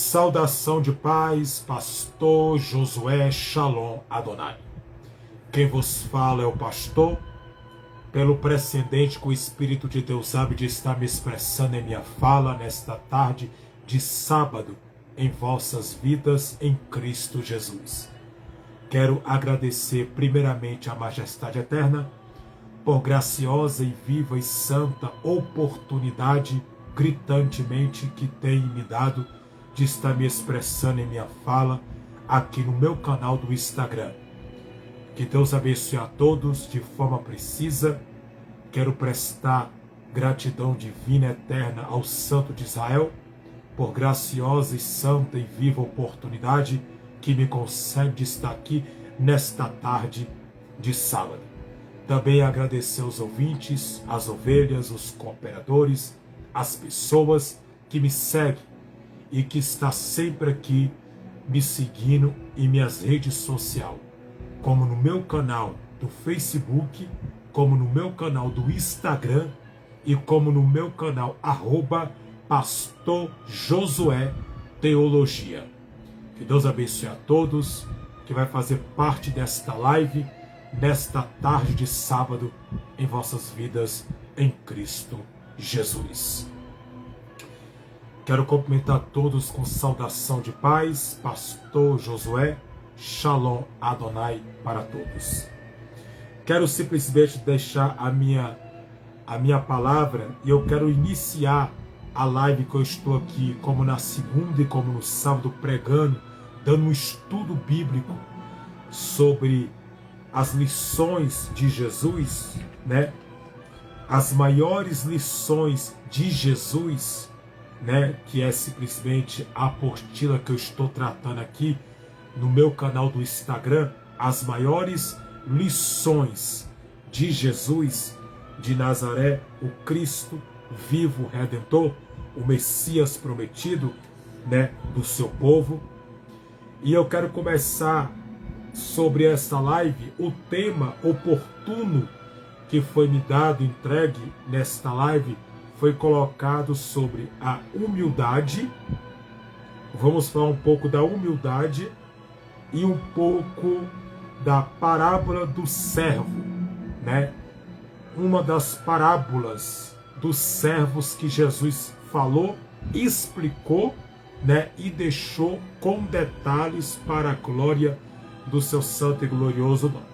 Saudação de paz, pastor Josué Shalom Adonai. Quem vos fala é o pastor, pelo precedente que o Espírito de Deus sabe de estar me expressando em minha fala nesta tarde de sábado em vossas vidas em Cristo Jesus. Quero agradecer primeiramente à Majestade Eterna por graciosa e viva e santa oportunidade gritantemente que tem me dado de estar me expressando em minha fala aqui no meu canal do Instagram. Que Deus abençoe a todos de forma precisa. Quero prestar gratidão divina eterna ao Santo de Israel por graciosa e santa e viva oportunidade que me concede de estar aqui nesta tarde de sábado. Também agradecer aos ouvintes, as ovelhas, os cooperadores, as pessoas que me seguem e que está sempre aqui me seguindo em minhas redes sociais, como no meu canal do Facebook, como no meu canal do Instagram e como no meu canal @Pastor Josué Teologia. Que Deus abençoe a todos que vai fazer parte desta live nesta tarde de sábado em vossas vidas em Cristo Jesus. Quero cumprimentar todos com saudação de paz, pastor Josué, Shalom Adonai para todos. Quero simplesmente deixar a minha palavra e eu quero iniciar a live que eu estou aqui, como na segunda e como no sábado, pregando, dando um estudo bíblico sobre as lições de Jesus, né? As maiores lições de Jesus, né, que é simplesmente a apostila que eu estou tratando aqui no meu canal do Instagram, as maiores lições de Jesus de Nazaré, o Cristo vivo Redentor, o Messias prometido, né, do seu povo. E eu quero começar sobre esta live, o tema oportuno que foi me dado, entregue nesta live, foi colocado sobre a humildade. Vamos falar um pouco da humildade e um pouco da parábola do servo, né? Uma das parábolas dos servos que Jesus falou, explicou, né? E deixou com detalhes para a glória do seu santo e glorioso nome.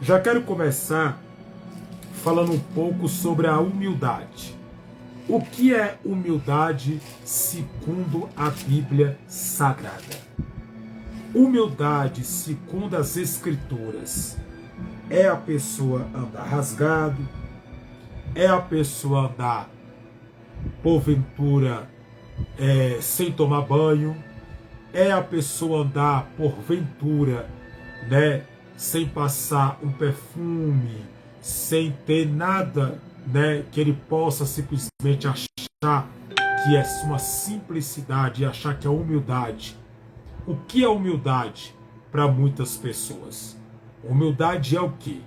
Já quero começar falando um pouco sobre a humildade. O que é humildade segundo a Bíblia Sagrada? Humildade, segundo as Escrituras, é a pessoa andar rasgado, é a pessoa andar, porventura, sem tomar banho, é a pessoa andar, porventura, né, sem passar um perfume, sem ter nada, né, que ele possa simplesmente achar que é uma simplicidade e achar que é humildade. O que é humildade para muitas pessoas? Humildade é o quê?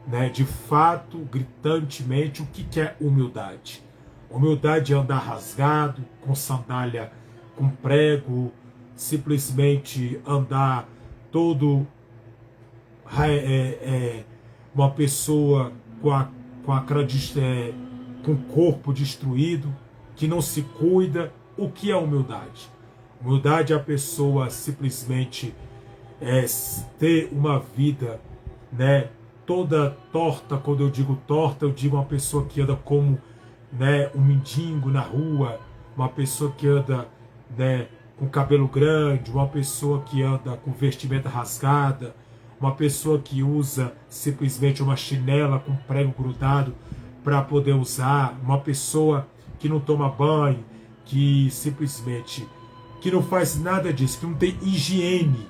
Né, de fato, gritantemente, o que é humildade? Humildade é andar rasgado, com sandália, com prego, simplesmente andar todo uma pessoa com o corpo destruído, que não se cuida. O que é humildade? Humildade é a pessoa simplesmente ter uma vida, né, toda torta. Quando eu digo torta, eu digo uma pessoa que anda como, né, um mendigo na rua, uma pessoa que anda, né, com cabelo grande, uma pessoa que anda com vestimenta rasgada, uma pessoa que usa simplesmente uma chinela com prego grudado para poder usar, uma pessoa que não toma banho, que simplesmente que não faz nada disso, que não tem higiene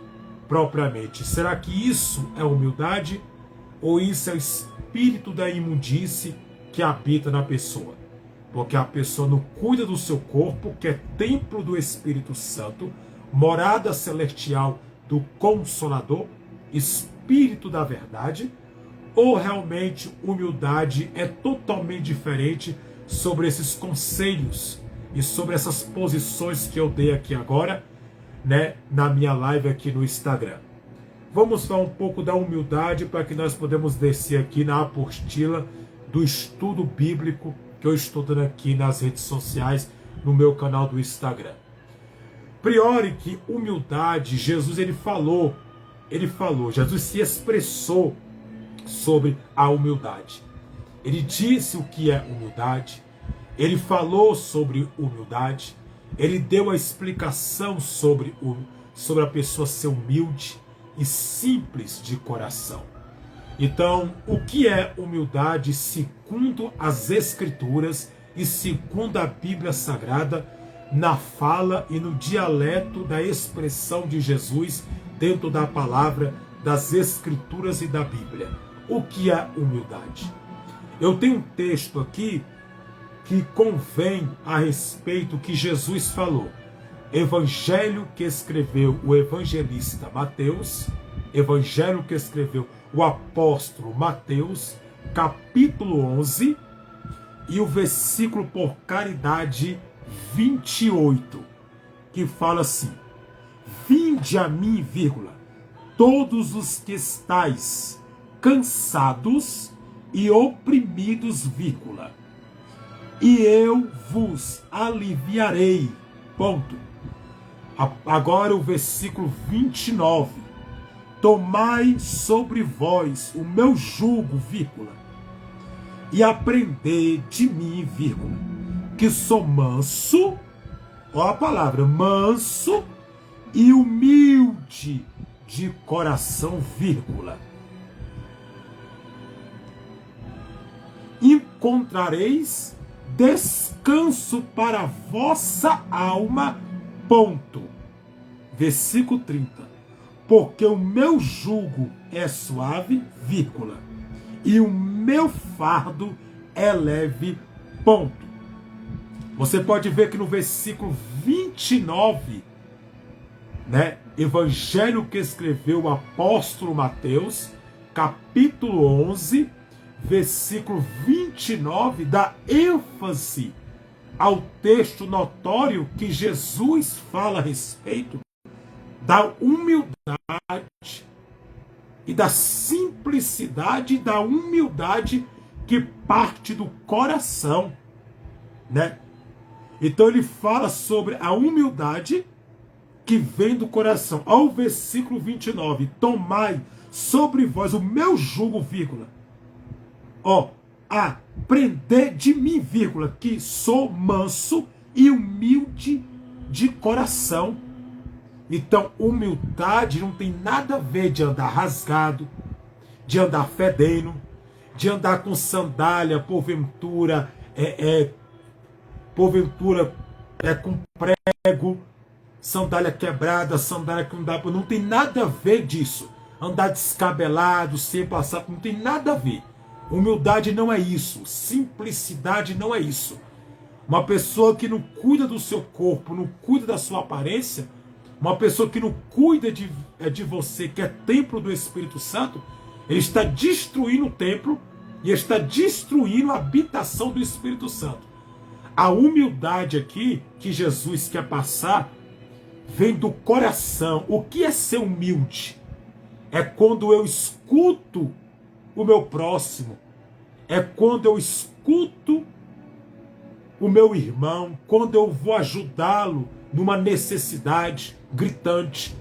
propriamente. Será que isso é humildade? Ou isso é o espírito da imundície que habita na pessoa? Porque a pessoa não cuida do seu corpo, que é templo do Espírito Santo, morada celestial do Consolador, Espírito da verdade, ou realmente humildade é totalmente diferente sobre esses conselhos e sobre essas posições que eu dei aqui agora, né, na minha live aqui no Instagram. Vamos falar um pouco da humildade para que nós podemos descer aqui na apostila do estudo bíblico que eu estou dando aqui nas redes sociais, no meu canal do Instagram. Priori que humildade, Jesus Jesus se expressou sobre a humildade. Ele disse o que é humildade, ele falou sobre humildade, ele deu a explicação sobre a pessoa ser humilde e simples de coração. Então, o que é humildade segundo as Escrituras e segundo a Bíblia Sagrada, na fala e no dialeto da expressão de Jesus dentro da palavra, das Escrituras e da Bíblia? O que é humildade? Eu tenho um texto aqui que convém a respeito que Jesus falou. Evangelho que escreveu o evangelista Mateus, evangelho que escreveu o apóstolo Mateus, capítulo 11, e o versículo por caridade 28, que fala assim: vinde a mim, vírgula, todos os que estáis cansados e oprimidos, vírgula, e eu vos aliviarei, ponto. Agora o versículo 29, tomai sobre vós o meu jugo, vírgula, e aprendei de mim, vírgula, que sou manso, ó a palavra, manso e humilde de coração, vírgula. Encontrareis descanso para a vossa alma, ponto. Versículo 30. Porque o meu jugo é suave, vírgula, e o meu fardo é leve, ponto. Você pode ver que no versículo 29, Evangelho que escreveu o apóstolo Mateus, capítulo 11, versículo 29, dá ênfase ao texto notório que Jesus fala a respeito da humildade e da simplicidade, da humildade que parte do coração, Então ele fala sobre a humildade que vem do coração. Ao versículo 29, tomai sobre vós o meu jugo, vírgula, aprendei de mim, vírgula, que sou manso e humilde de coração. Então, humildade não tem nada a ver de andar rasgado, de andar fedendo, de andar com sandália, porventura com prego, sandália quebrada, sandália que não dá para... Não tem nada a ver disso. Andar descabelado, sem passar... Não tem nada a ver. Humildade não é isso. Simplicidade não é isso. Uma pessoa que não cuida do seu corpo, não cuida da sua aparência, uma pessoa que não cuida de você, que é templo do Espírito Santo, ele está destruindo o templo e está destruindo a habitação do Espírito Santo. A humildade aqui que Jesus quer passar vem do coração. O que é ser humilde? É quando eu escuto o meu próximo, é quando eu escuto o meu irmão, quando eu vou ajudá-lo numa necessidade gritante,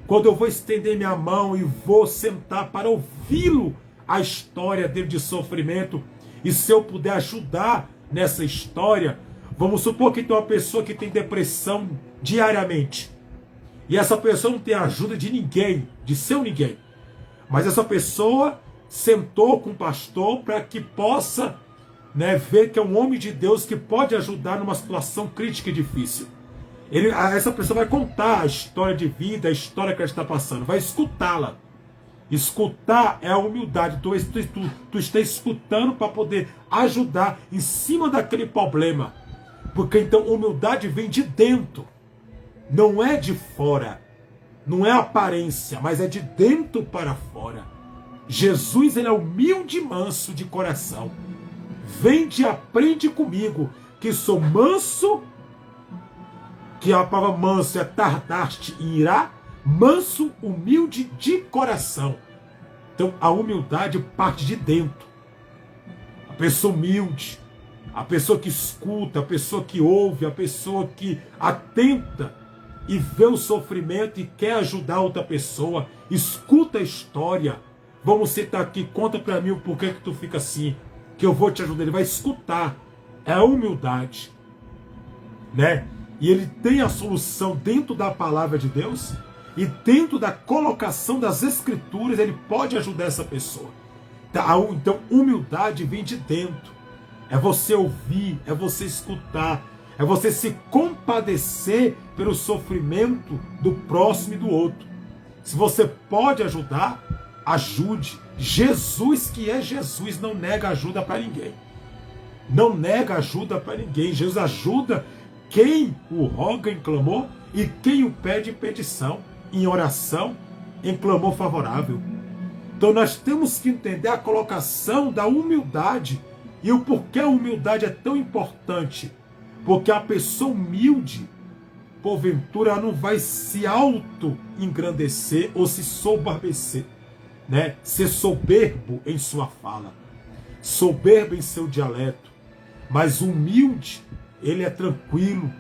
quando eu vou estender minha mão e vou sentar para ouvi-lo, a história dele de sofrimento, e se eu puder ajudar nessa história, vamos supor que tem uma pessoa que tem depressão diariamente, e essa pessoa não tem ajuda de ninguém, de seu ninguém, mas essa pessoa sentou com o pastor para que possa ver que é um homem de Deus que pode ajudar numa situação crítica e difícil. Essa pessoa vai contar a história de vida, a história que ela está passando, vai escutá-la. Escutar é a humildade. Tu está escutando para poder ajudar em cima daquele problema. Porque então humildade vem de dentro, não é de fora. Não é aparência, mas é de dentro para fora. Jesus, ele é humilde e manso de coração. Vende e aprende comigo, que sou manso que a palavra manso é tardar-te em irá, manso, humilde de coração. Então a humildade parte de dentro. A pessoa humilde, a pessoa que escuta, a pessoa que ouve, a pessoa que atenta e vê o sofrimento e quer ajudar outra pessoa, escuta a história. Vamos sentar aqui, conta para mim o porquê que tu fica assim, que eu vou te ajudar. Ele vai escutar. É a humildade, né? E ele tem a solução dentro da palavra de Deus e dentro da colocação das escrituras, ele pode ajudar essa pessoa. Então, humildade vem de dentro. É você ouvir, é você escutar, é você se compadecer pelo sofrimento do próximo e do outro. Se você pode ajudar, ajude. Jesus, que é Jesus, não nega ajuda para ninguém. Não nega ajuda para ninguém. Jesus ajuda quem o roga em clamor e quem o pede em petição, em oração, em clamor favorável. Então nós temos que entender a colocação da humildade e o porquê a humildade é tão importante. Porque a pessoa humilde, porventura, ela não vai se auto-engrandecer ou se soberbecer, né? Ser soberbo em sua fala, soberbo em seu dialeto. Mas humilde, ele é tranquilo,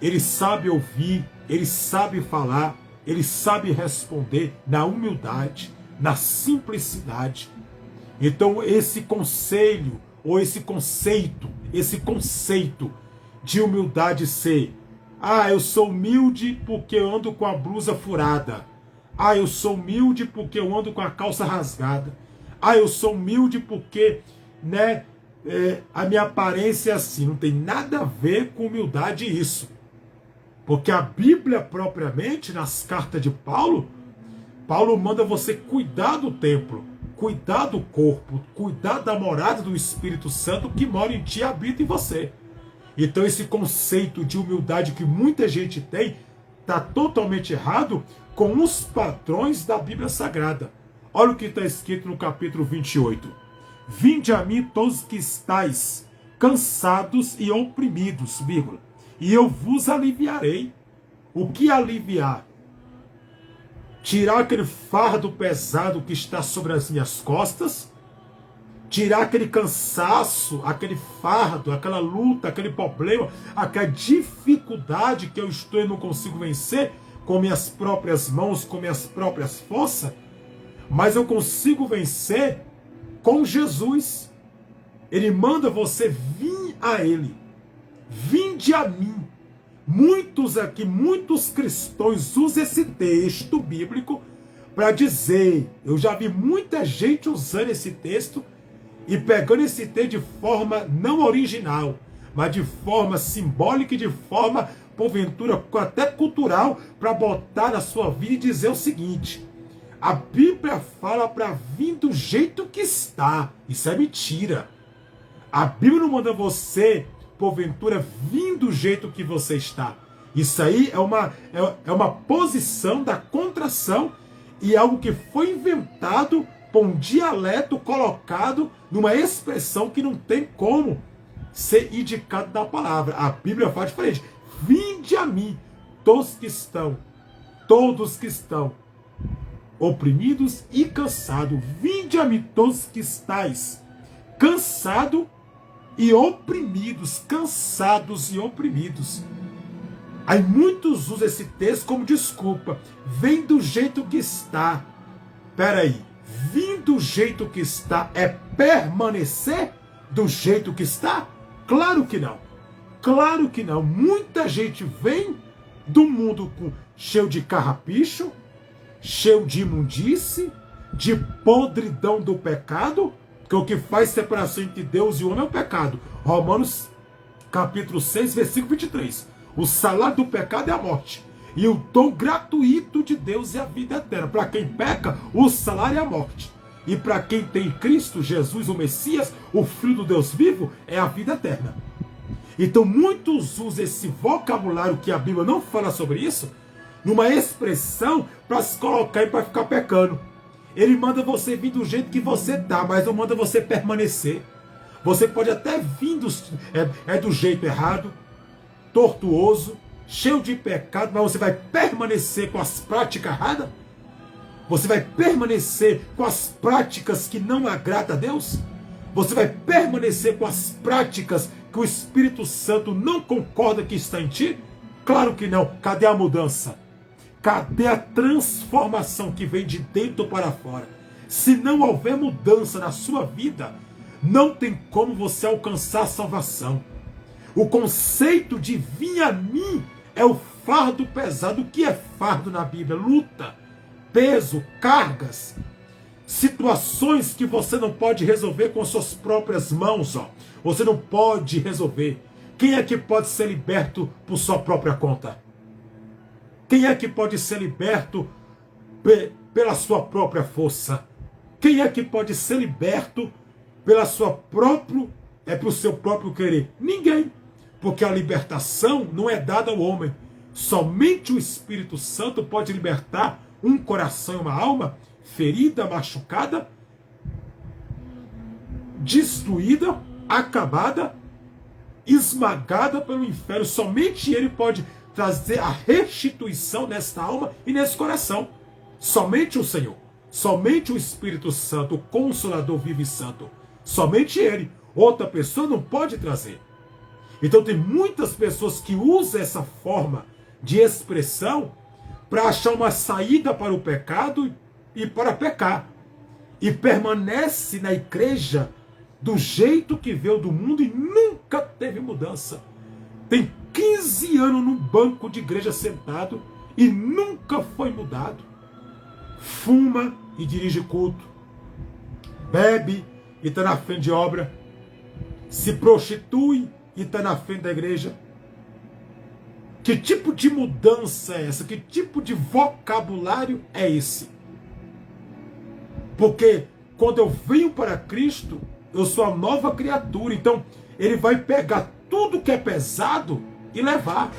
ele sabe ouvir, ele sabe falar, ele sabe responder na humildade, na simplicidade. Então esse conselho, ou esse conceito de humildade ser: ah, eu sou humilde porque eu ando com a blusa furada. Ah, eu sou humilde porque eu ando com a calça rasgada. Ah, eu sou humilde porque, né, a minha aparência é assim. Não tem nada a ver com humildade isso. Porque a Bíblia propriamente, nas cartas de Paulo, Paulo manda você cuidar do templo, cuidar do corpo, cuidar da morada do Espírito Santo que mora em ti e habita em você. Então esse conceito de humildade que muita gente tem está totalmente errado com os padrões da Bíblia Sagrada. Olha o que está escrito no capítulo 28. Vinde a mim todos que estáis cansados e oprimidos, vírgula, e eu vos aliviarei. O que aliviar? Tirar aquele fardo pesado que está sobre as minhas costas, tirar aquele cansaço, aquele fardo, aquela luta, aquele problema, aquela dificuldade que eu estou e não consigo vencer com minhas próprias mãos, com minhas próprias forças, mas eu consigo vencer com Jesus. Ele manda você vir a Ele. Vinde a mim. Muitos aqui, muitos cristãos usam esse texto bíblico para dizer, eu já vi muita gente usando esse texto e pegando esse texto de forma não original, mas de forma simbólica e de forma, porventura, até cultural, para botar na sua vida e dizer o seguinte: a Bíblia fala para vir do jeito que está. Isso é mentira. A Bíblia não manda você, porventura, vir do jeito que você está. Isso aí é uma posição da contração e algo que foi inventado por um dialeto colocado numa expressão que não tem como ser indicado na palavra. A Bíblia fala diferente. Vinde a mim, todos que estão oprimidos e cansados. Vinde a mim, todos que estáis cansados e oprimidos, cansados e oprimidos. Aí muitos usam esse texto como desculpa. Vem do jeito que está. Peraí, vir do jeito que está é permanecer do jeito que está? Claro que não. Claro que não. Muita gente vem do mundo cheio de carrapicho, cheio de imundície, de podridão do pecado, porque o que faz separação entre Deus e o homem é o pecado. Romanos capítulo 6, versículo 23. O salário do pecado é a morte. E o dom gratuito de Deus é a vida eterna. Para quem peca, o salário é a morte. E para quem tem Cristo, Jesus, o Messias, o Filho do Deus vivo, é a vida eterna. Então muitos usam esse vocabulário que a Bíblia não fala sobre isso, numa expressão para se colocar e para ficar pecando. Ele manda você vir do jeito que você está, mas não manda você permanecer. Você pode até vir do jeito errado, tortuoso, cheio de pecado, mas você vai permanecer com as práticas erradas? Você vai permanecer com as práticas que não agradam a Deus? Você vai permanecer com as práticas que o Espírito Santo não concorda que está em ti? Claro que não. Cadê a mudança? Cadê a transformação que vem de dentro para fora? Se não houver mudança na sua vida, não tem como você alcançar a salvação. O conceito de vir a mim é o fardo pesado. O que é fardo na Bíblia? Luta, peso, cargas, situações que você não pode resolver com suas próprias mãos. Você não pode resolver. Quem é que pode ser liberto por sua própria conta? Quem é que pode ser liberto pela sua própria força? Quem é que pode ser liberto pelo seu próprio querer? Ninguém. Porque a libertação não é dada ao homem. Somente o Espírito Santo pode libertar um coração e uma alma ferida, machucada, destruída, acabada, esmagada pelo inferno. Somente Ele pode trazer a restituição nesta alma e nesse coração. Somente o Senhor. Somente o Espírito Santo, o Consolador vivo e santo. Somente Ele. Outra pessoa não pode trazer. Então tem muitas pessoas que usam essa forma de expressão para achar uma saída para o pecado e para pecar. E permanece na igreja do jeito que veio do mundo e nunca teve mudança. Tem 15 anos num banco de igreja sentado e nunca foi mudado. Fuma e dirige culto. Bebe e está na frente de obra. Se prostitui e está na frente da igreja. Que tipo de mudança é essa? Que tipo de vocabulário é esse? Porque quando eu venho para Cristo, eu sou a nova criatura. Então, Ele vai pegar tudo que é pesado e levar.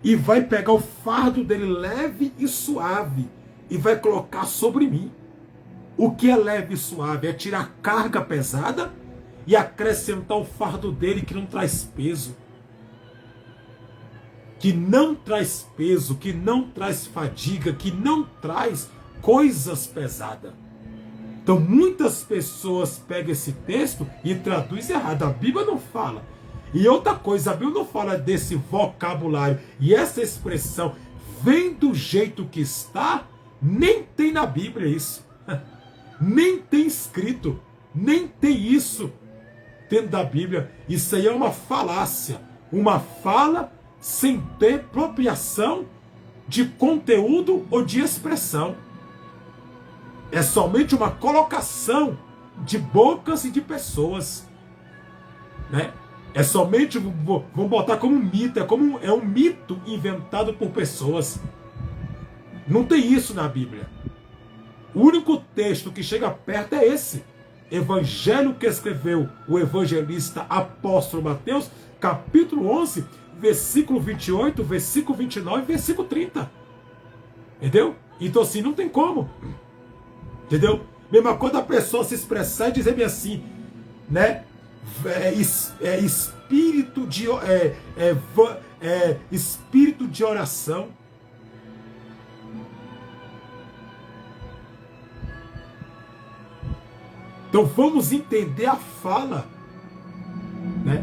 E vai pegar o fardo dele leve e suave e vai colocar sobre mim. O que é leve e suave? É tirar a carga pesada e acrescentar o fardo dele que não traz peso. Que não traz peso, que não traz fadiga, que não traz coisas pesadas. Então muitas pessoas pegam esse texto e traduzem errado. A Bíblia não fala. E outra coisa, a Bíblia não fala desse vocabulário. E essa expressão vem do jeito que está, nem tem na Bíblia isso. Nem tem escrito. Nem tem isso dentro da Bíblia. Isso aí é uma falácia. Uma fala sem ter apropriação de conteúdo ou de expressão. É somente uma colocação de bocas e de pessoas, né? É somente, vamos botar como um mito, é um mito inventado por pessoas. Não tem isso na Bíblia. O único texto que chega perto é esse. Evangelho que escreveu o evangelista apóstolo Mateus, capítulo 11, versículo 28, versículo 29, versículo 30. Entendeu? Então assim, não tem como. Entendeu? Mesma coisa a pessoa se expressar e dizer bem assim, né? Espírito de oração. Então vamos entender a fala, né?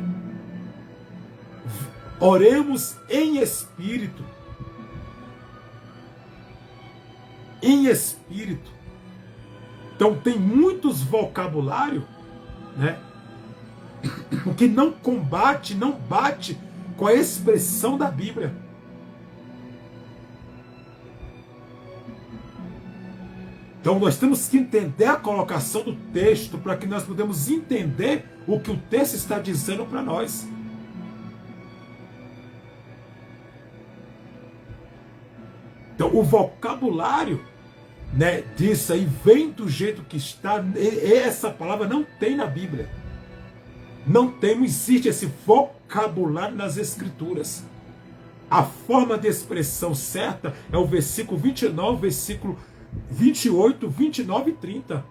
Oremos em espírito. Em espírito. Então tem muitos vocabulários, né? Que não combate, não bate com a expressão da Bíblia. Então nós temos que entender a colocação do texto para que nós podemos entender o que o texto está dizendo para nós. Então o vocabulário, né, disso aí vem do jeito que está. Essa palavra não tem na Bíblia. Não existe esse vocabulário nas Escrituras. A forma de expressão certa é o versículo 29, versículo 28, 29 e 30.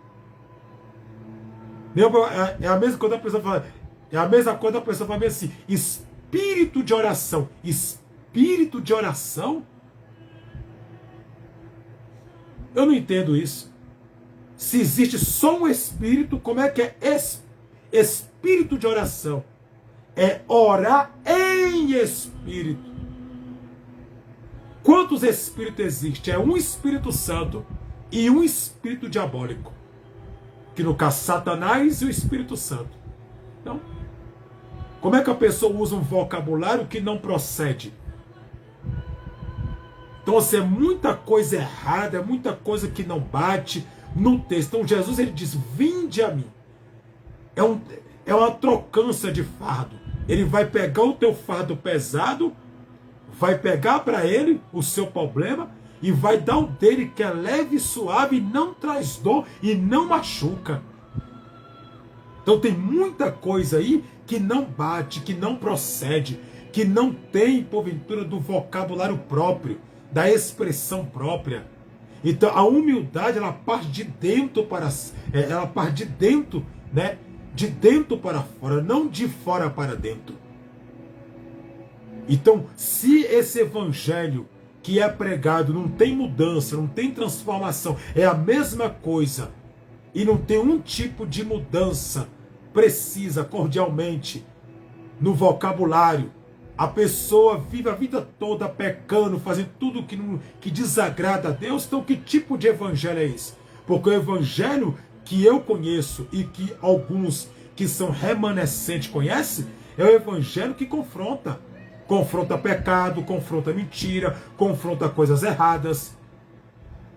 É a mesma coisa a pessoa fala. É a mesma coisa a pessoa fala assim: espírito de oração. espírito de oração? Eu não entendo isso. Se existe só um espírito, como é que é espírito de oração? É orar em espírito. Quantos espíritos existem? É um Espírito Santo e um espírito diabólico. Que no caso, Satanás e o Espírito Santo. Então, como é que a pessoa usa um vocabulário que não procede? Então, é muita coisa errada, é muita coisa que não bate no texto. Então, Jesus ele diz, vinde a mim. É uma trocância de fardo. Ele vai pegar o teu fardo pesado, vai pegar para ele o seu problema e vai dar o dele que é leve e suave, e não traz dor e não machuca. Então tem muita coisa aí que não bate, que não procede, que não tem, porventura, do vocabulário próprio, da expressão própria. Então a humildade, ela parte de dentro para ela parte de dentro, né? De dentro para fora, não de fora para dentro. Então, se esse evangelho que é pregado não tem mudança, não tem transformação, é a mesma coisa, e não tem um tipo de mudança precisa, cordialmente, no vocabulário, a pessoa vive a vida toda pecando, fazendo tudo que desagrada a Deus, então que tipo de evangelho é esse? Porque o evangelho que eu conheço e que alguns que são remanescentes conhecem, é o evangelho que confronta. Confronta pecado, confronta mentira, confronta coisas erradas.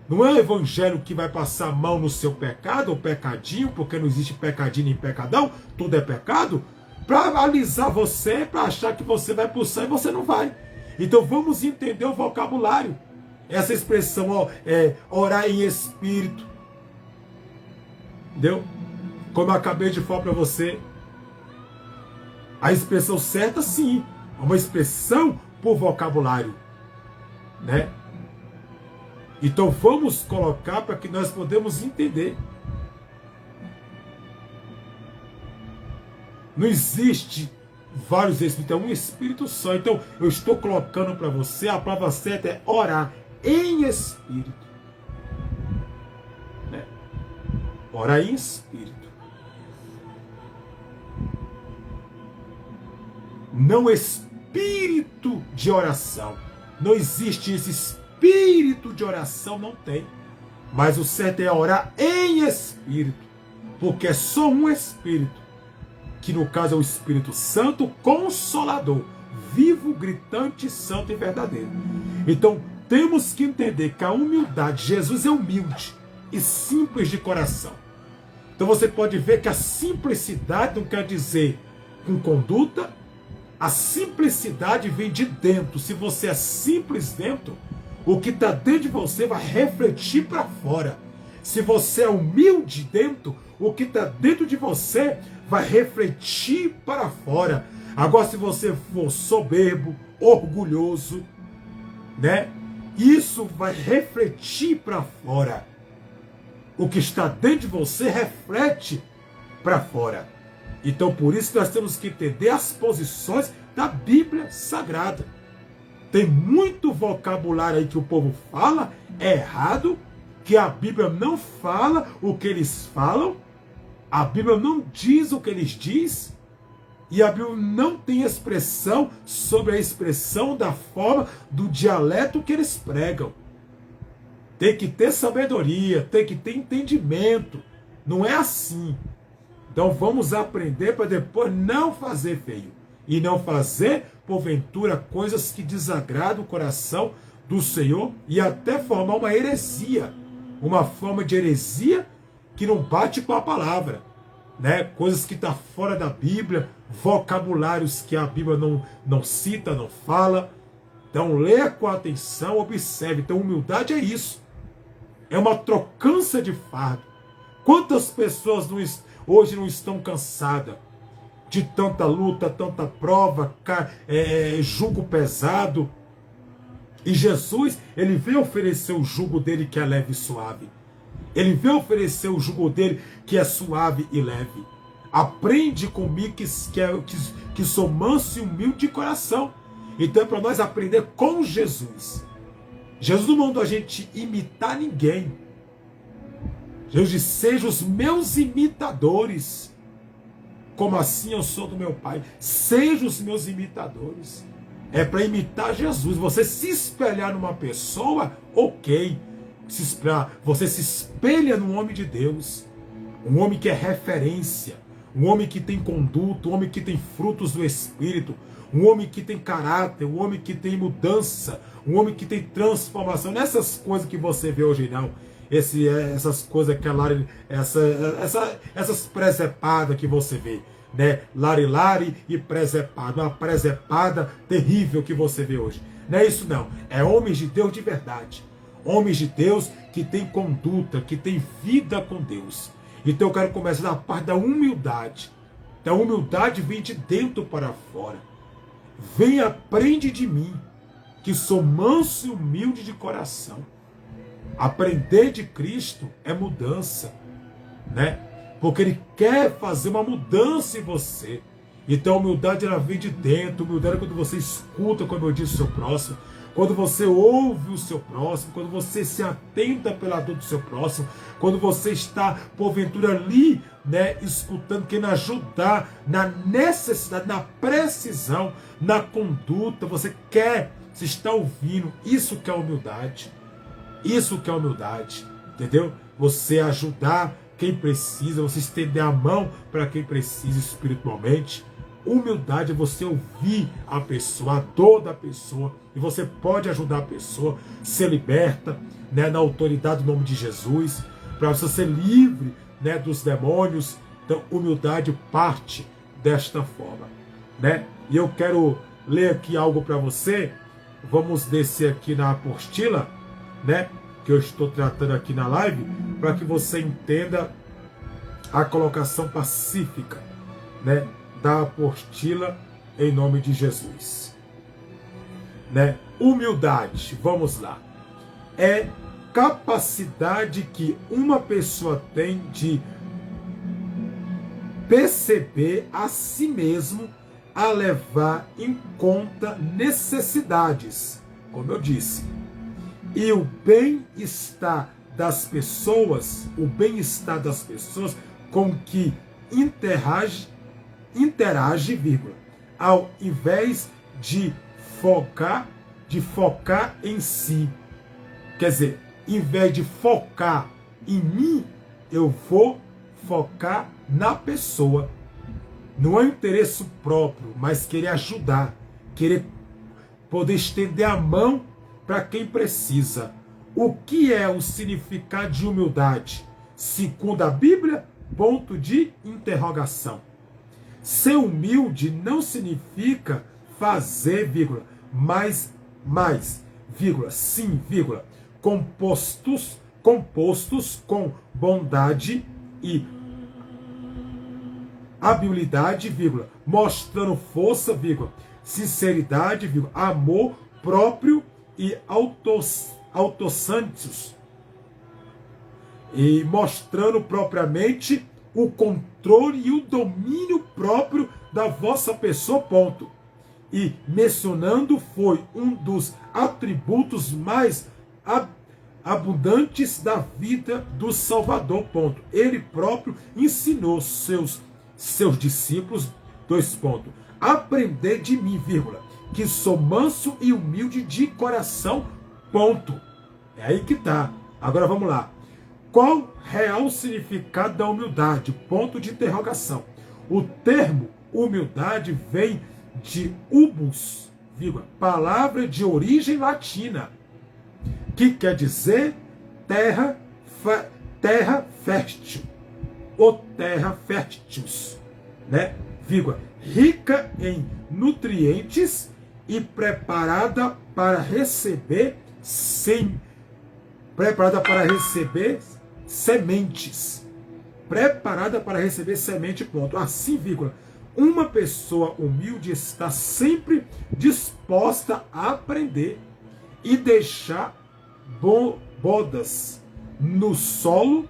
Não é o evangelho que vai passar a mão no seu pecado, ou pecadinho, porque não existe pecadinho nem pecadão, tudo é pecado, para alisar você, para achar que você vai para o céu e você não vai. Então vamos entender o vocabulário. Essa expressão, orar em espírito. Entendeu? Como eu acabei de falar para você, a expressão certa, sim, é uma expressão por vocabulário, né? Então vamos colocar para que nós podemos entender. Não existe vários espíritos, é um espírito só. Então eu estou colocando para você, a palavra certa é orar em espírito, né? Orar em espírito. Não espírito de oração. Não existe esse espírito de oração, não tem. Mas o certo é orar em espírito. Porque é só um espírito. Que no caso é o Espírito Santo Consolador. Vivo, gritante, santo e verdadeiro. Então temos que entender que a humildade, Jesus é humilde e simples de coração. Então você pode ver que a simplicidade não quer dizer com conduta. A simplicidade vem de dentro. Se você é simples dentro, o que está dentro de você vai refletir para fora. Se você é humilde dentro, o que está dentro de você vai refletir para fora. Agora, se você for soberbo, orgulhoso, né? Isso vai refletir para fora. O que está dentro de você reflete para fora. Então, por isso, nós temos que entender as posições da Bíblia Sagrada. Tem muito vocabulário aí que o povo fala, é errado, que a Bíblia não fala o que eles falam, a Bíblia não diz o que eles dizem, e a Bíblia não tem expressão sobre a expressão da forma do dialeto que eles pregam. Tem que ter sabedoria, tem que ter entendimento. Não é assim. Então vamos aprender para depois não fazer feio. E não fazer, porventura, coisas que desagradam o coração do Senhor e até formar uma heresia. Uma forma de heresia que não bate com a palavra. Né? Coisas que estão fora da Bíblia, vocabulários que a Bíblia não cita, não fala. Então leia com atenção, observe. Então humildade é isso. É uma trocância de fardo. Quantas pessoas hoje não estão cansadas de tanta luta, tanta prova, jugo pesado. E Jesus, ele veio oferecer o jugo dele que é leve e suave. Ele veio oferecer o jugo dele que é suave e leve. Aprende comigo que sou manso e humilde de coração. Então é para nós aprender com Jesus. Jesus não mandou a gente imitar ninguém. Jesus disse, sejam os meus imitadores, como assim eu sou do meu Pai. Sejam os meus imitadores. É para imitar Jesus. Você se espelhar numa pessoa, ok. Você se espelha no homem de Deus. Um homem que é referência. Um homem que tem conduta. Um homem que tem frutos do Espírito. Um homem que tem caráter. Um homem que tem mudança. Um homem que tem transformação. Nessas coisas que você vê hoje, não. Essas coisas que a Lari, essas presepadas que você vê, né? Lari e presepada, uma presepada terrível que você vê hoje. Não é isso não, é homens de Deus de verdade, homens de Deus que tem conduta, que tem vida com Deus. Então eu quero começar da parte da humildade. Da humildade vem de dentro para fora. Vem, aprende de mim, que sou manso e humilde de coração. Aprender de Cristo é mudança, né? Porque Ele quer fazer uma mudança em você. Então a humildade ela vem de dentro. A humildade é quando você escuta, como eu disse, o seu próximo. Quando você ouve o seu próximo. Quando você se atenta pela dor do seu próximo. Quando você está, porventura, ali, né, escutando, querendo ajudar na necessidade, na precisão, na conduta. Você está ouvindo. Isso que é humildade. Isso que é humildade, entendeu? Você ajudar quem precisa, você estender a mão para quem precisa espiritualmente. Humildade é você ouvir a pessoa, a dor da pessoa, e você pode ajudar a pessoa, ser liberta, né, na autoridade do nome de Jesus, para você ser livre, né, dos demônios. Então, humildade parte desta forma, né? E eu quero ler aqui algo para você. Vamos descer aqui na apostila, né, que eu estou tratando aqui na live, para que você entenda a colocação pacífica, né, da apostila em nome de Jesus, né? Humildade, vamos lá, é capacidade que uma pessoa tem de perceber a si mesmo, a levar em conta necessidades, como eu disse. E o bem-estar das pessoas, com que interage, vírgula, ao invés de focar em si. Quer dizer, em vez de focar em mim, eu vou focar na pessoa. Não é interesse próprio, mas querer ajudar, querer poder estender a mão para quem precisa. O que é o significado de humildade? Segundo a Bíblia, ponto de interrogação. Ser humilde não significa fazer, vírgula, mais, vírgula, sim, vírgula, compostos com bondade e habilidade, vírgula, mostrando força, vírgula, sinceridade, vírgula, amor próprio e autossantos, e mostrando propriamente o controle e o domínio próprio da vossa pessoa, ponto. E mencionando foi um dos atributos mais abundantes da vida do Salvador, ponto. Ele próprio ensinou seus discípulos, dois pontos, aprender de mim, vírgula, que sou manso e humilde de coração, ponto. É aí que tá. Agora vamos lá. Qual real significado da humildade? Ponto de interrogação. O termo humildade vem de ubus, vírgula, palavra de origem latina, que quer dizer terra fértil, ou terra fértilis, né? Vírgula, rica em nutrientes e preparada para receber sementes. Preparada para receber semente, ponto. Assim, vírgula, uma pessoa humilde está sempre disposta a aprender e deixar bodas no solo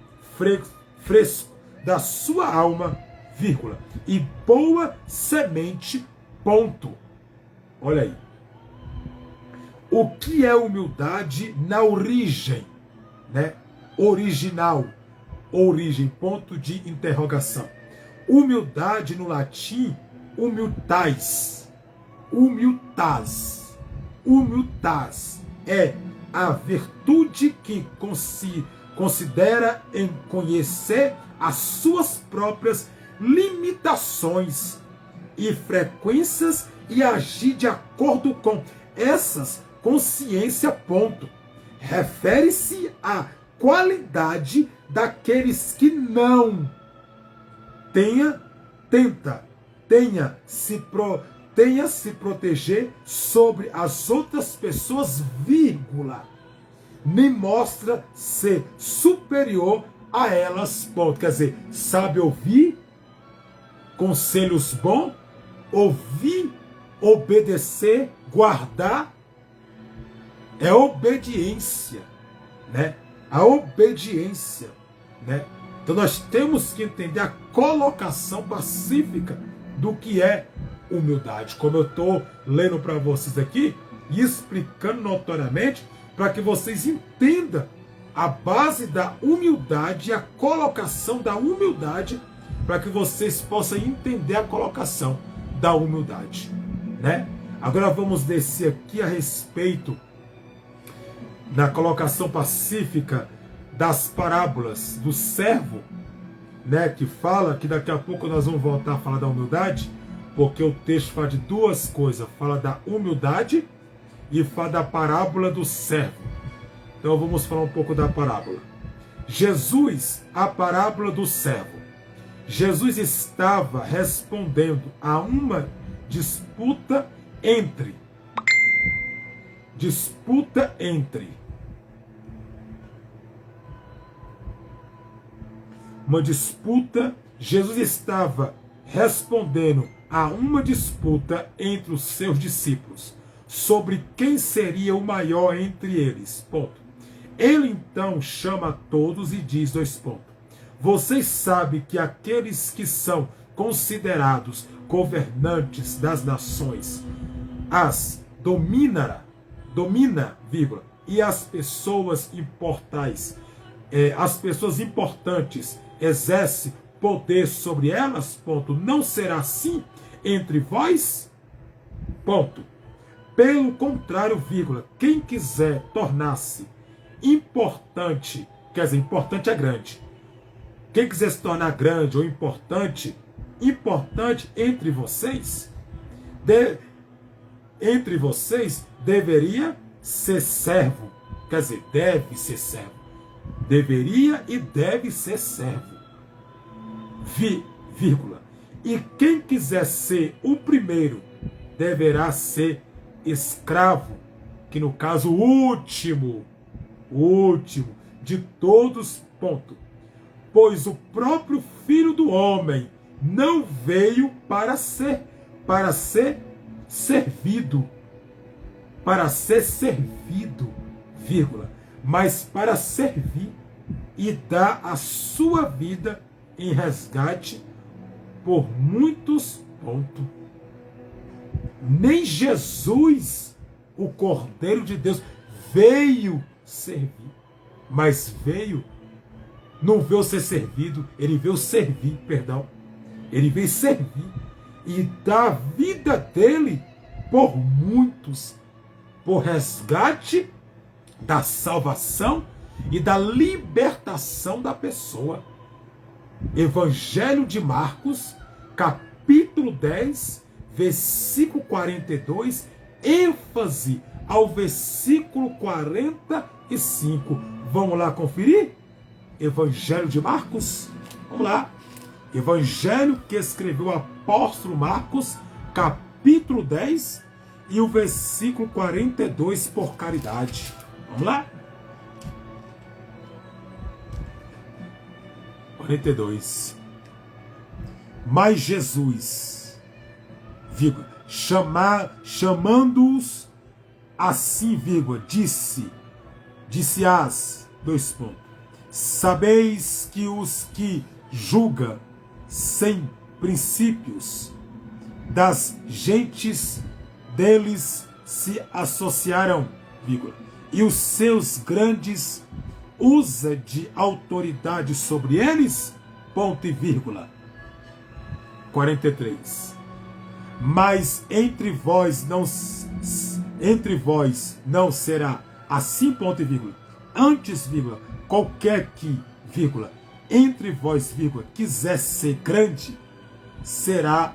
fresco da sua alma, vírgula, e boa semente, ponto. Olha aí. O que é humildade na origem, né? Original, origem, ponto de interrogação. Humildade no latim, humiltas, humiltas, humiltas é a virtude que considera em conhecer as suas próprias limitações e frequências e agir de acordo com essas consciência, ponto. Refere-se à qualidade daqueles que não tenha se proteger sobre as outras pessoas, vírgula, nem mostra ser superior a elas, ponto. Quer dizer, sabe ouvir conselhos bons, ouvir, obedecer, guardar, é obediência, né? A obediência, né? Então nós temos que entender a colocação pacífica do que é humildade, como eu estou lendo para vocês aqui e explicando notoriamente para que vocês entendam a base da humildade e a colocação da humildade, para que vocês possam entender a colocação da humildade, né? Agora vamos descer aqui a respeito da colocação pacífica das parábolas do servo, né, que fala, que daqui a pouco nós vamos voltar a falar da humildade, porque o texto fala de duas coisas, fala da humildade e fala da parábola do servo. Então vamos falar um pouco da parábola. Jesus, a parábola do servo. Jesus estava respondendo a uma disputa entre Jesus estava respondendo a uma disputa entre os seus discípulos sobre quem seria o maior entre eles, ponto. Ele então chama a todos e diz, dois pontos, vocês sabem que aqueles que são considerados governantes das nações as domina, vírgula, e as pessoas importantes exercem poder sobre elas, ponto. Não será assim entre vós, ponto. Pelo contrário, vírgula, quem quiser tornar-se importante, quer dizer, importante é grande. Quem quiser se tornar grande ou importante entre vocês, deveria ser servo. Quer dizer, deve ser servo. Deveria e deve ser servo. Vírgula. E quem quiser ser o primeiro, deverá ser escravo, que no caso o último de todos, ponto. Pois o próprio Filho do Homem não veio para ser servido, vírgula, mas para servir e dar a sua vida em resgate por muitos, ponto. Nem Jesus, o Cordeiro de Deus, veio servir, mas não veio ser servido, ele veio servir, ele veio servir e dar a vida dele por muitos, por resgate da salvação e da libertação da pessoa. Evangelho de Marcos, capítulo 10, versículo 42, ênfase ao versículo 45. Vamos lá conferir? Evangelho de Marcos, vamos lá. Evangelho que escreveu o apóstolo Marcos, capítulo 10 e o versículo 42, por caridade. Vamos lá? 42. Mas Jesus, vírgula, chamando-os assim, vírgula, disse-as, dois pontos, sabeis que os que julgam sem princípios das gentes deles se associarão vírgula, e os seus grandes usa de autoridade sobre eles, ponto e vírgula. 43. Mas entre vós não será assim, ponto e vírgula. Antes, vírgula, qualquer que, vírgula, entre vós, vírgula, quiser ser grande, será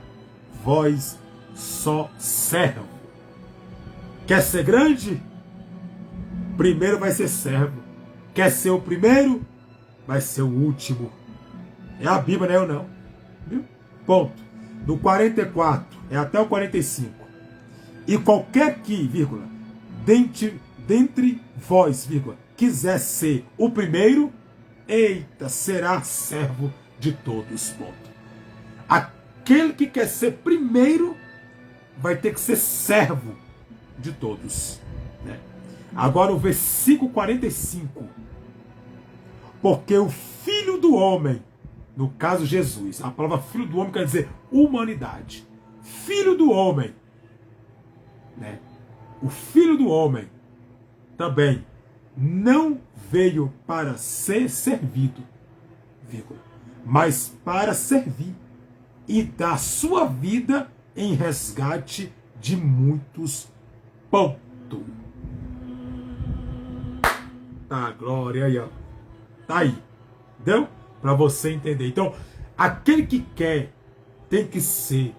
vós só servo. Quer ser grande? Primeiro vai ser servo. Quer ser o primeiro? Vai ser o último. É a Bíblia, não é eu não. Viu? Ponto. Do 44 é até o 45. E qualquer que, vírgula, dentre vós, vírgula, quiser ser o primeiro, eita, será servo de todos. Ponto. Aquele que quer ser primeiro vai ter que ser servo de todos. Né? Agora o versículo 45. Porque o Filho do Homem, no caso Jesus, a palavra Filho do Homem quer dizer humanidade. Filho do Homem, né? O Filho do Homem também não veio para ser servido, vírgula, mas para servir e dar sua vida em resgate de muitos. Ponto. Tá, glória aí, ó. Tá aí. Entendeu? Para você entender. Então, aquele que quer tem que ser.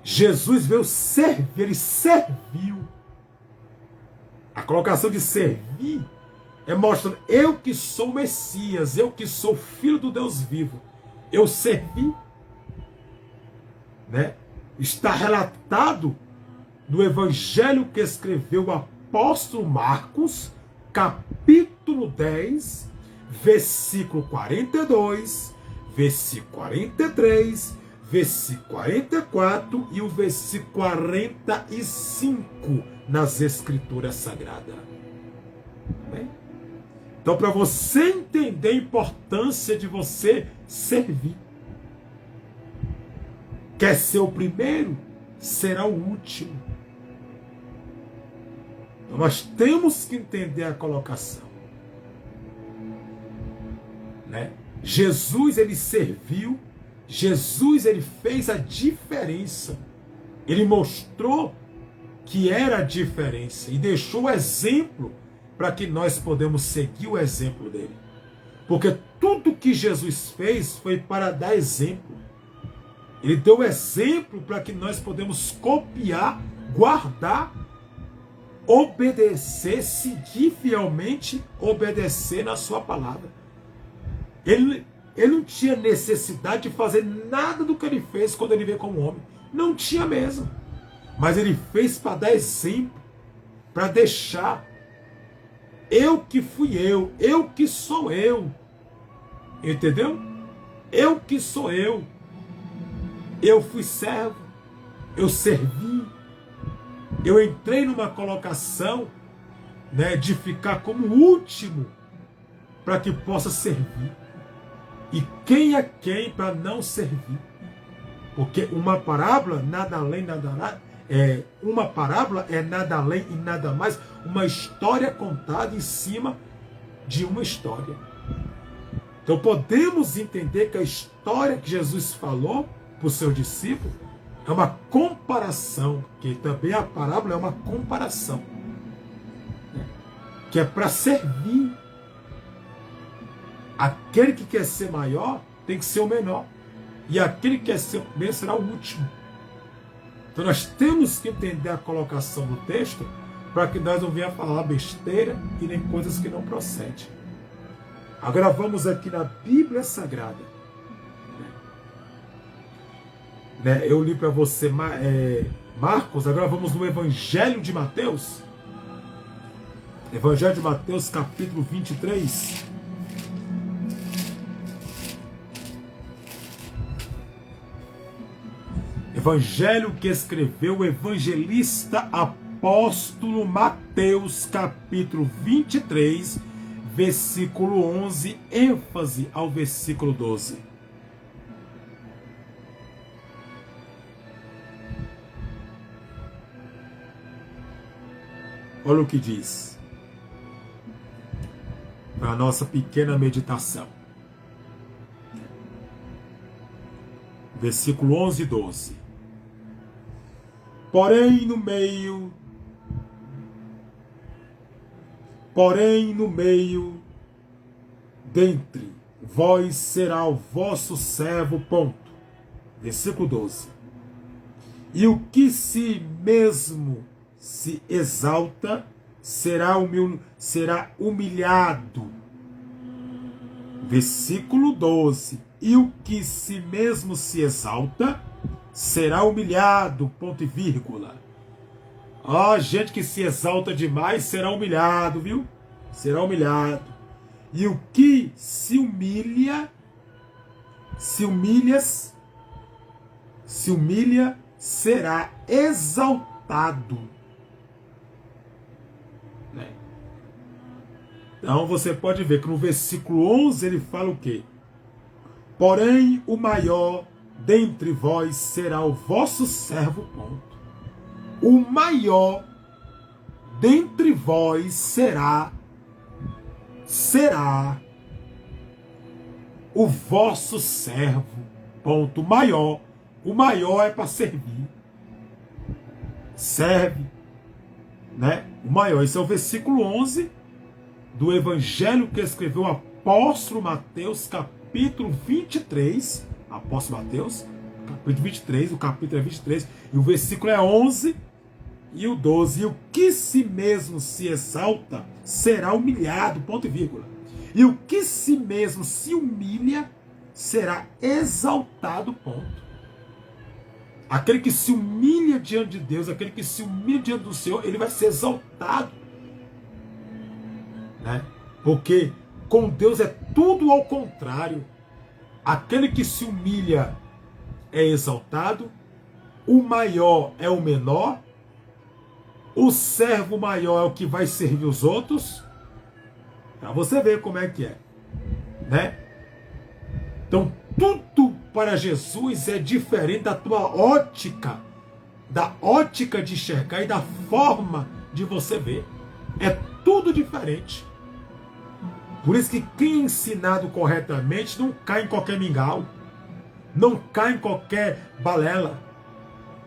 Jesus veio servir, ele serviu. A colocação de servir é mostrando eu que sou o Messias, eu que sou filho do Deus vivo. Eu servi. Né? Está relatado no evangelho que escreveu o apóstolo Marcos, capítulo 10, versículo 42, versículo 43, versículo 44 e o versículo 45 nas Escrituras Sagradas. Bem? Então, para você entender a importância de você servir, quer ser o primeiro, será o último. Então, nós temos que entender a colocação. Né? Jesus, ele serviu. Jesus, ele fez a diferença. Ele mostrou que era a diferença e deixou o exemplo para que nós podemos seguir o exemplo dele. Porque tudo que Jesus fez foi para dar exemplo. Ele deu exemplo para que nós podemos copiar, guardar, obedecer, seguir fielmente, obedecer na sua palavra. Ele não tinha necessidade de fazer nada do que ele fez quando ele veio como homem. Não tinha mesmo. Mas ele fez para dar exemplo, para deixar. Eu que fui eu que sou eu. Entendeu? Eu que sou eu. Eu fui servo, eu servi, eu entrei numa colocação, né, de ficar como último para que possa servir. E quem é quem para não servir? Porque uma parábola, nada além, uma parábola é nada além e nada mais, uma história contada em cima de uma história. Então podemos entender que a história que Jesus falou para os seus discípulos é uma comparação, que também a parábola é uma comparação, né? Que é para servir. Aquele que quer ser maior tem que ser o menor, e aquele que quer ser o primeiro será o último. Então nós temos que entender a colocação do texto para que nós não venhamos falar besteira e nem coisas que não procedem. Agora vamos aqui na Bíblia Sagrada. Eu li para você Marcos, agora vamos no Evangelho de Mateus. Evangelho de Mateus, capítulo 23. Evangelho que escreveu o evangelista apóstolo Mateus, capítulo 23, versículo 11, ênfase ao versículo 12. Olha o que diz. Para a nossa pequena meditação. Versículo 11 e 12. Porém no meio dentre vós será o vosso servo, ponto. Versículo 12. E o que se mesmo se exalta será humilhado. Versículo 12. E o que se mesmo se exalta será humilhado, ponto e vírgula. Ó, gente que se exalta demais será humilhado, viu? Será humilhado. E o que se humilha será exaltado. Então você pode ver que no versículo 11 ele fala o quê? Porém o maior dentre vós será o vosso servo, ponto. O maior dentre vós será o vosso servo, ponto. O maior é para servir. Serve, né? O maior. Esse é o versículo 11 do evangelho que escreveu o apóstolo Mateus, capítulo 23. Apóstolo Mateus, capítulo 23, o capítulo é 23, e o versículo é 11 e o 12. E o que si mesmo se exalta será humilhado, ponto e vírgula. E o que si mesmo se humilha será exaltado, ponto. Aquele que se humilha diante de Deus, aquele que se humilha diante do Senhor, ele vai ser exaltado. Né? Porque com Deus é tudo ao contrário. Aquele que se humilha é exaltado, o maior é o menor, o servo maior é o que vai servir os outros. Para você ver como é que é, né? Então tudo para Jesus é diferente da tua ótica, da ótica de enxergar e da forma de você ver. É tudo diferente. Por isso que quem é ensinado corretamente não cai em qualquer mingau, não cai em qualquer balela,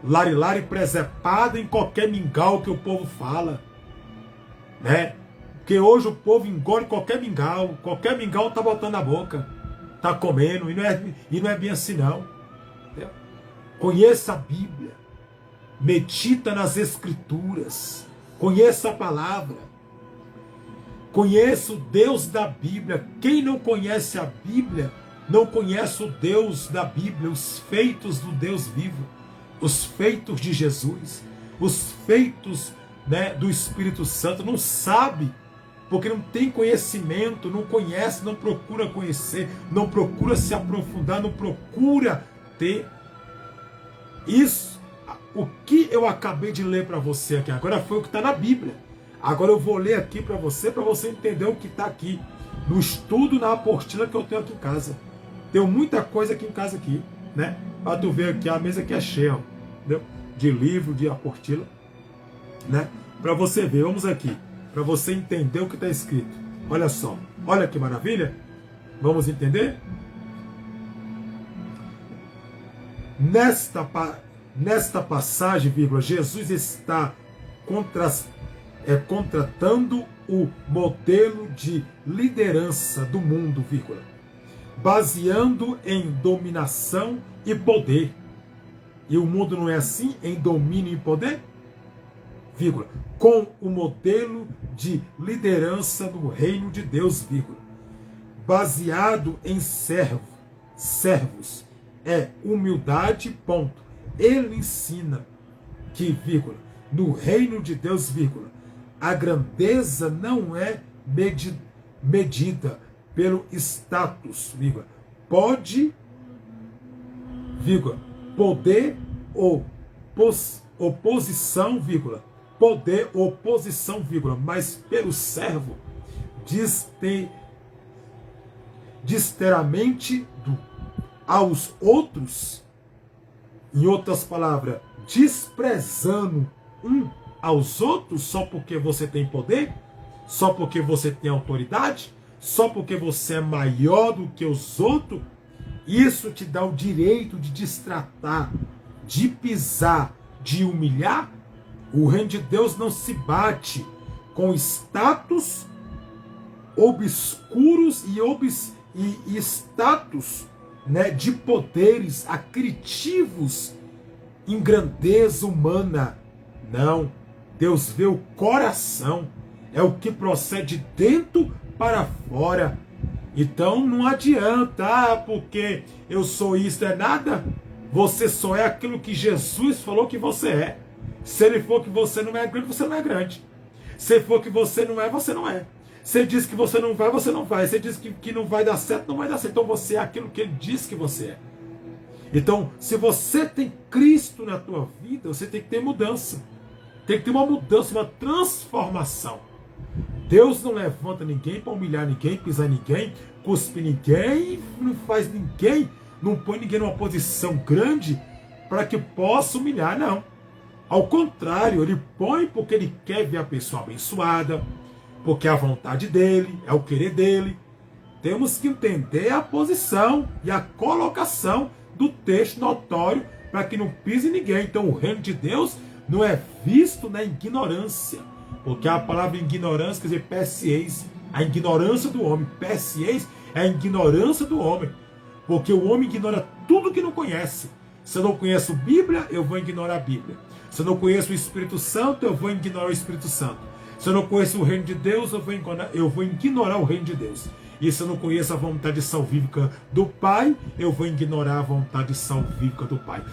lari-lari presepada em qualquer mingau que o povo fala, né? Porque hoje o povo engole qualquer mingau tá botando na boca, tá comendo, e não é bem assim não. Entendeu? Conheça a Bíblia, medita nas Escrituras, conheça a palavra, conheça o Deus da Bíblia. Quem não conhece a Bíblia, não conhece o Deus da Bíblia, os feitos do Deus vivo, os feitos de Jesus, os feitos, né, do Espírito Santo, não sabe, porque não tem conhecimento, não conhece, não procura conhecer, não procura se aprofundar, não procura ter isso. O que eu acabei de ler para você aqui agora foi o que está na Bíblia. Agora eu vou ler aqui para você entender o que está aqui no estudo, na apostila que eu tenho aqui em casa. Tenho muita coisa aqui em casa aqui, né? Para tu ver aqui, a mesa aqui é cheia, entendeu? De livro, de apostila, né? Para você ver, vamos aqui, para você entender o que está escrito. Olha só, olha que maravilha. Vamos entender? Nesta passagem, vírgula, Jesus está contratando o modelo de liderança do mundo, vírgula, baseando em dominação e poder. E o mundo não é assim, em domínio e poder? Vírgula, com o modelo de liderança do reino de Deus, vírgula, baseado em servos, é humildade, ponto. Ele ensina que, vírgula, no reino de Deus, vírgula, a grandeza não é medida pelo status, vírgula, poder ou oposição, vírgula, poder ou oposição, vírgula, mas pelo servo, disteramente aos outros, em outras palavras, desprezando um aos outros só porque você tem poder, só porque você tem autoridade, só porque você é maior do que os outros. Isso te dá o direito de destratar, de pisar, de humilhar. O reino de Deus não se bate com status obscuros e status, né, de poderes acritivos em grandeza humana. Não. Deus vê o coração. É o que procede de dentro para fora. Então não adianta, porque eu sou isso, é nada. Você só é aquilo que Jesus falou que você é. Se ele for que você não é grande, você não é grande. Se for que você não é, você não é. Se ele diz que você não vai, você não vai. Se ele diz que não vai dar certo, não vai dar certo. Então você é aquilo que ele diz que você é. Então, se você tem Cristo na tua vida, você tem que ter mudança. Tem que ter uma mudança, uma transformação. Deus não levanta ninguém para humilhar ninguém, pisar ninguém, cuspir ninguém, não faz ninguém, não põe ninguém numa posição grande para que possa humilhar, não. Ao contrário, ele põe porque ele quer ver a pessoa abençoada, porque é a vontade dele, é o querer dele. Temos que entender a posição e a colocação do texto notório para que não pise ninguém. Então o reino de Deus não é visto na ignorância, porque a palavra ignorância quer dizer persieis, a ignorância do homem. Persieis é a ignorância do homem, porque o homem ignora tudo que não conhece. Se eu não conheço a Bíblia, eu vou ignorar a Bíblia. Se eu não conheço o Espírito Santo, eu vou ignorar o Espírito Santo. Se eu não conheço o reino de Deus, eu vou ignorar o reino de Deus. E se eu não conheço a vontade salvífica do Pai, eu vou ignorar a vontade salvífica do Pai.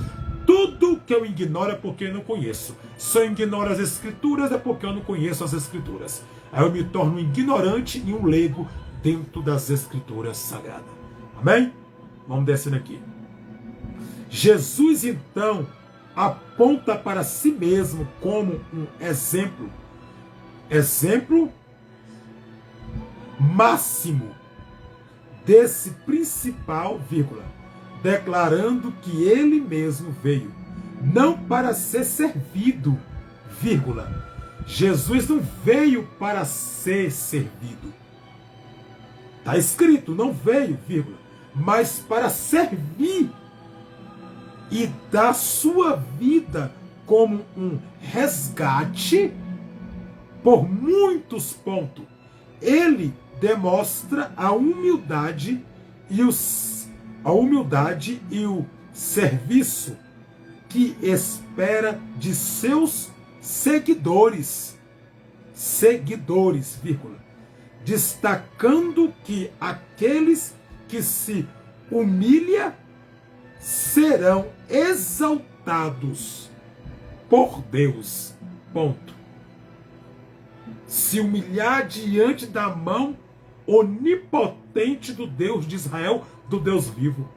Tudo que eu ignoro é porque eu não conheço. Se eu ignoro as Escrituras, é porque eu não conheço as Escrituras. Aí eu me torno um ignorante e um leigo dentro das Escrituras Sagradas. Amém? Vamos descendo aqui. Jesus, então, aponta para si mesmo como um exemplo. Exemplo máximo desse principal, declarando que ele mesmo veio, não para ser servido, Jesus não veio para ser servido. Está escrito, não veio, mas para servir e dar sua vida como um resgate por muitos pontos. Ele demonstra a humildade e o serviço que espera de seus seguidores, destacando que aqueles que se humilham serão exaltados por Deus. Ponto. Se humilhar diante da mão onipotente do Deus de Israel, do Deus vivo,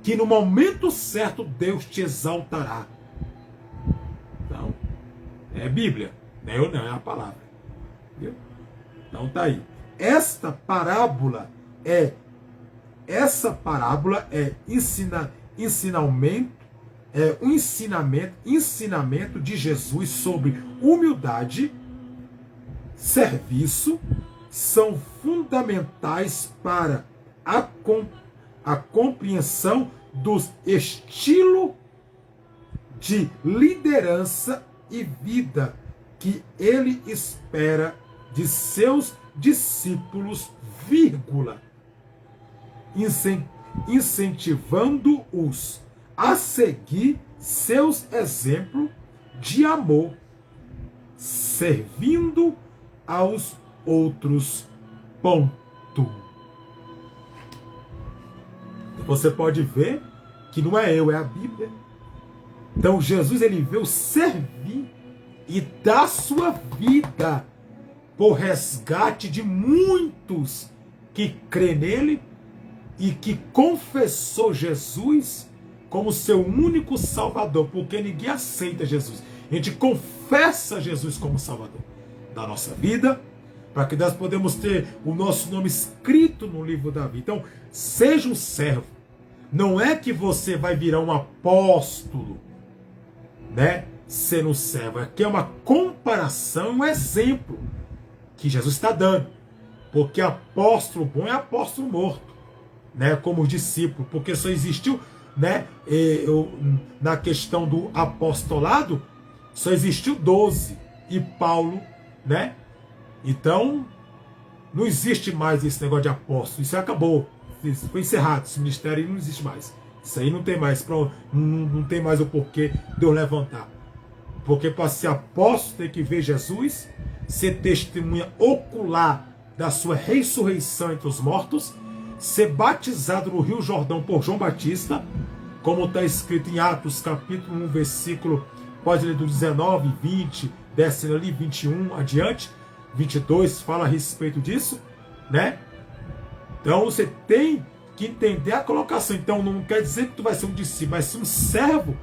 que no momento certo Deus te exaltará. Então, é Bíblia, não é eu não, é a palavra. Viu? Então tá aí. Essa parábola é um ensinamento de Jesus sobre humildade, serviço, são fundamentais para a compreensão do estilo de liderança e vida que ele espera de seus discípulos, incentivando-os a seguir seus exemplos de amor, servindo aos outros. Ponto. Você pode ver que não é eu, é a Bíblia. Então Jesus, ele veio servir e dar sua vida por resgate de muitos que crê nele e que confessou Jesus como seu único Salvador, porque ninguém aceita Jesus. A gente confessa Jesus como Salvador da nossa vida, para que nós podemos ter o nosso nome escrito no livro da vida. Então, seja um servo. Não é que você vai virar um apóstolo, né? sendo um servo. Aqui é uma comparação, um exemplo que Jesus está dando. Porque apóstolo bom é apóstolo morto, né? Como discípulo, porque só existiu, né? Na questão do apostolado, só existiu 12 e Paulo, né? Então, não existe mais esse negócio de apóstolo. Isso acabou. Isso foi encerrado. Esse ministério não existe mais. Isso aí não tem mais, não tem mais o porquê de eu levantar. Porque para ser apóstolo tem que ver Jesus, ser testemunha ocular da sua ressurreição entre os mortos, ser batizado no Rio Jordão por João Batista, como está escrito em Atos capítulo 1, versículo, pode ler do 19, 20, descendo ali, 21 adiante, 22 fala a respeito disso, né? Então você tem que entender a colocação. Então não quer dizer que tu vai ser um discípulo, mas um servo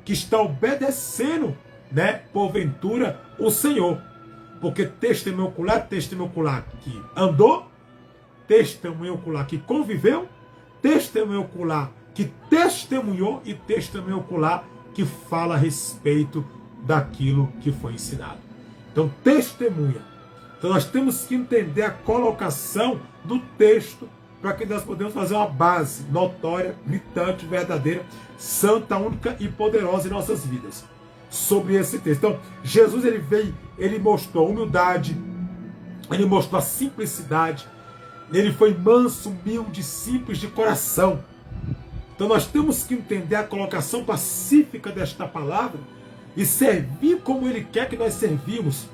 que está obedecendo, né, porventura, o Senhor. Porque testemunho ocular que andou, testemunho ocular que conviveu, testemunho ocular que testemunhou e testemunho ocular que fala a respeito daquilo que foi ensinado. Então, testemunha. Então, nós temos que entender a colocação do texto para que nós podemos fazer uma base notória, gritante, verdadeira, santa, única e poderosa em nossas vidas. Sobre esse texto. Então, Jesus ele veio, ele mostrou a humildade, ele mostrou a simplicidade, ele foi manso, humilde, simples de coração. Então nós temos que entender a colocação pacífica desta palavra e servir como ele quer que nós servimos,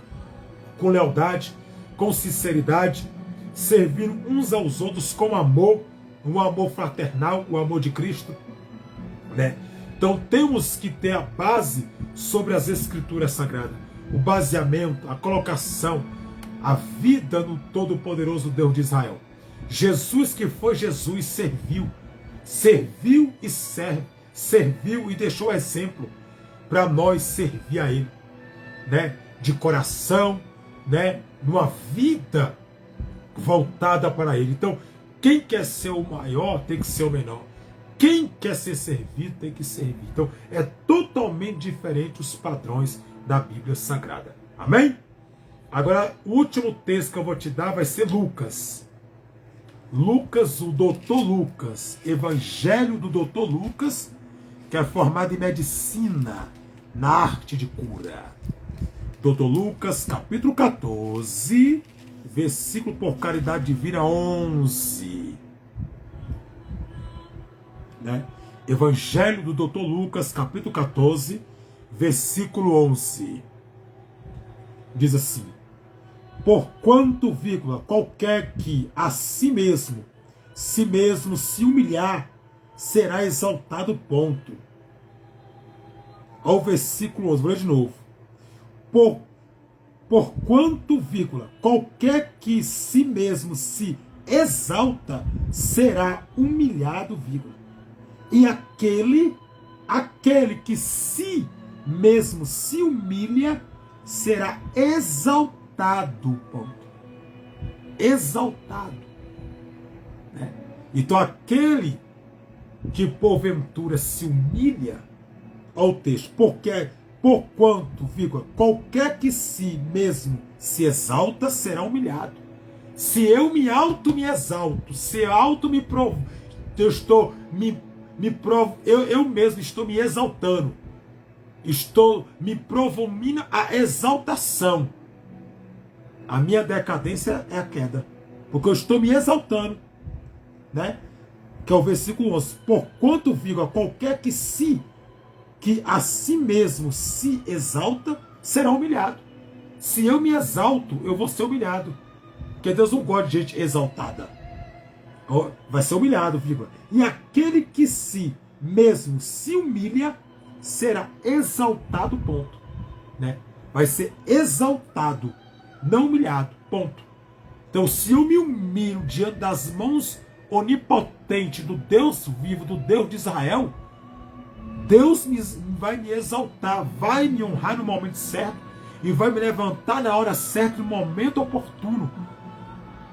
com lealdade, com sinceridade, servindo uns aos outros com amor, um amor fraternal, o amor de Cristo, né? Então temos que ter a base sobre as Escrituras Sagradas, o baseamento, a colocação, a vida no Todo-Poderoso Deus de Israel. Jesus que foi Jesus serviu e serve, serviu e deixou exemplo para nós servir a Ele, né? De coração, né? Numa vida voltada para Ele. Então, quem quer ser o maior tem que ser o menor. Quem quer ser servido tem que servir. Então, é totalmente diferente os padrões da Bíblia Sagrada. Amém? Agora, o último texto que eu vou te dar vai ser Lucas. Lucas, o doutor Lucas. Evangelho do doutor Lucas, que é formado em medicina, na arte de cura. Doutor Lucas, capítulo 14, versículo por caridade divina 11. Né? Evangelho do Dr. Lucas, capítulo 14, versículo 11. Diz assim: porquanto, qualquer que a si mesmo se humilhar, será exaltado, ponto. Ao versículo 11, vou ler de novo. Porquanto, qualquer que si mesmo se exalta, será humilhado, e aquele que si mesmo se humilha, será exaltado, ponto. Exaltado, né? Então aquele que porventura se humilha, ao texto, porquanto, qualquer que si mesmo se exalta, será humilhado. Se eu me exalto, se eu provo, eu mesmo estou me exaltando, estou me provomina a exaltação. A minha decadência é a queda, porque eu estou me exaltando, né? Que é o versículo 11. Porquanto, qualquer que a si mesmo se exalta, será humilhado. Se eu me exalto, eu vou ser humilhado, porque Deus não gosta de gente exaltada. Vai ser humilhado, e aquele que si mesmo se humilha, será exaltado, ponto, né? Vai ser exaltado, não humilhado, ponto. Então, se eu me humilho diante das mãos onipotentes do Deus vivo, do Deus de Israel, Deus vai me exaltar, vai me honrar no momento certo e vai me levantar na hora certa, no momento oportuno,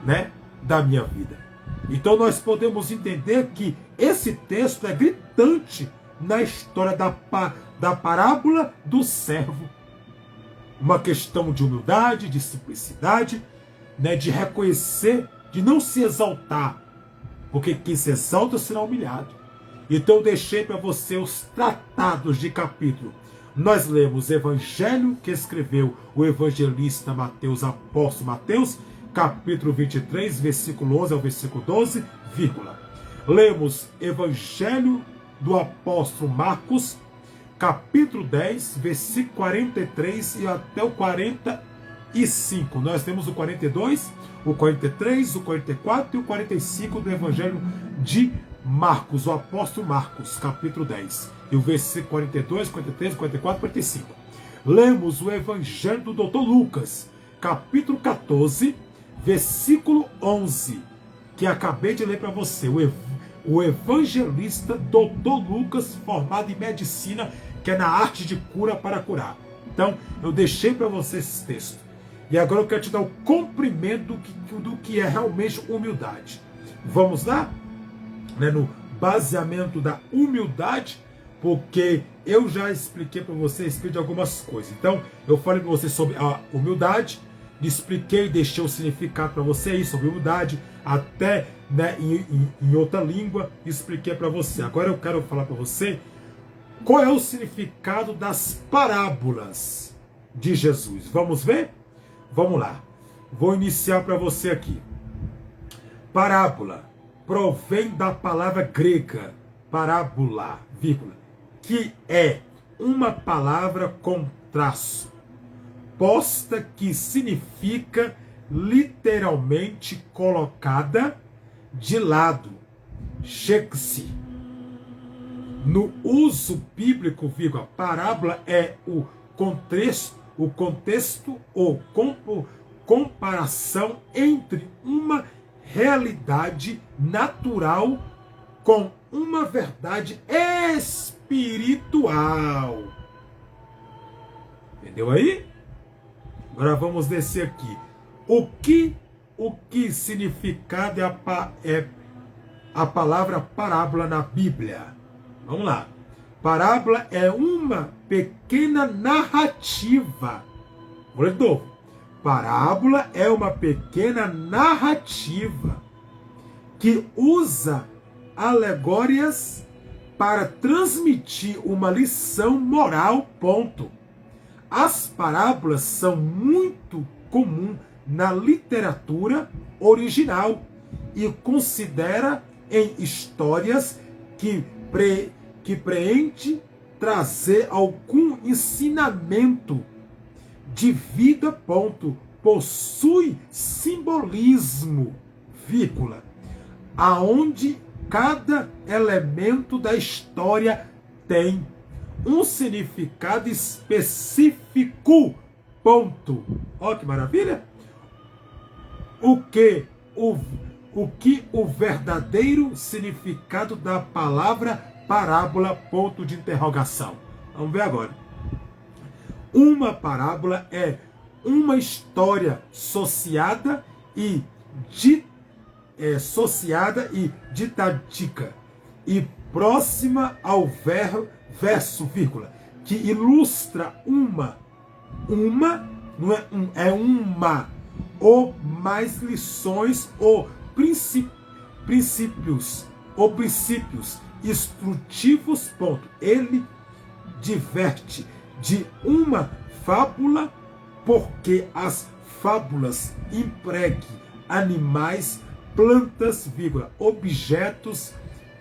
né, da minha vida. Então nós podemos entender que esse texto é gritante na história da parábola do servo. Uma questão de humildade, de simplicidade, né, de reconhecer, de não se exaltar, porque quem se exalta será humilhado. Então eu deixei para você os tratados de capítulo. Nós lemos o Evangelho que escreveu o evangelista Mateus, apóstolo Mateus, capítulo 23, versículo 11 ao versículo 12, vírgula. Lemos Evangelho do apóstolo Marcos, capítulo 10, versículo 43 e até o 45. Nós temos o 42, o 43, o 44 e o 45 do Evangelho de Marcos, o apóstolo Marcos, capítulo 10. E o versículo 42, 43, 44 e 45. Lemos o Evangelho do Dr. Lucas, capítulo 14, versículo 11, que acabei de ler para você. O evangelista Dr. Lucas, formado em medicina, que é na arte de cura para curar. Então, eu deixei para você esse texto. E agora eu quero te dar o comprimento do que é realmente humildade. Vamos lá? Né, no baseamento da humildade, porque eu já expliquei para você a respeito de algumas coisas. Então, eu falei para você sobre a humildade, expliquei, deixei o significado para você aí sobre humildade, até, né, em outra língua, expliquei para você. Agora eu quero falar para você qual é o significado das parábolas de Jesus. Vamos ver? Vamos lá. Vou iniciar para você aqui. Parábola provém da palavra grega parábola, vírgula, que é uma palavra com traço, posta, que significa literalmente colocada de lado. Chegue-se. No uso bíblico, vírgula, parábola é o contexto ou comparação entre uma realidade natural com uma verdade espiritual. Entendeu aí? Agora vamos descer aqui. O que significado é a palavra parábola na Bíblia? Vamos lá. Parábola é uma pequena narrativa. Vou ler de novo. Parábola é uma pequena narrativa que usa alegorias para transmitir uma lição moral, ponto. As parábolas são muito comuns na literatura original e considera em histórias que pretende trazer algum ensinamento de vida, ponto. Possui simbolismo, vírgula, aonde cada elemento da história tem um significado específico, ponto. Olha que maravilha! O que o verdadeiro significado da palavra parábola, ponto de interrogação. Vamos ver agora. Uma parábola é uma história associada e didática e próxima ao verso, vírgula, que ilustra uma ou mais lições ou princípios instrutivos, ponto. Ele diverte de uma fábula, porque as fábulas empregam animais, plantas, vírgula, objetos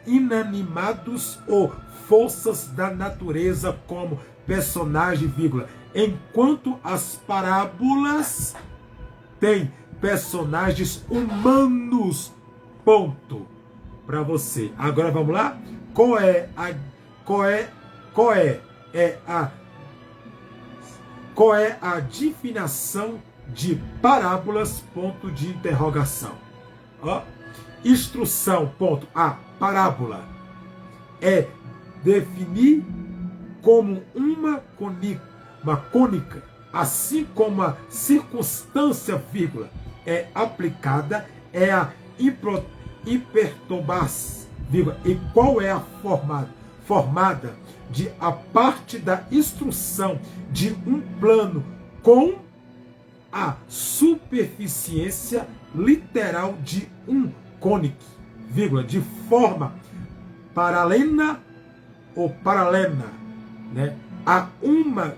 inanimados ou forças da natureza como personagem, vírgula, enquanto as parábolas têm personagens humanos, ponto. Para você. Agora vamos lá? Qual é a definição de parábolas, ponto de interrogação? Ó, instrução, ponto. A parábola é definir como uma cônica, assim como a circunstância, vírgula, é aplicada, é a hipertobas, vírgula. E qual é a formada de a parte da instrução de um plano com a superficiência literal de um cônice, vírgula, de forma paralela ou paralena, né, a uma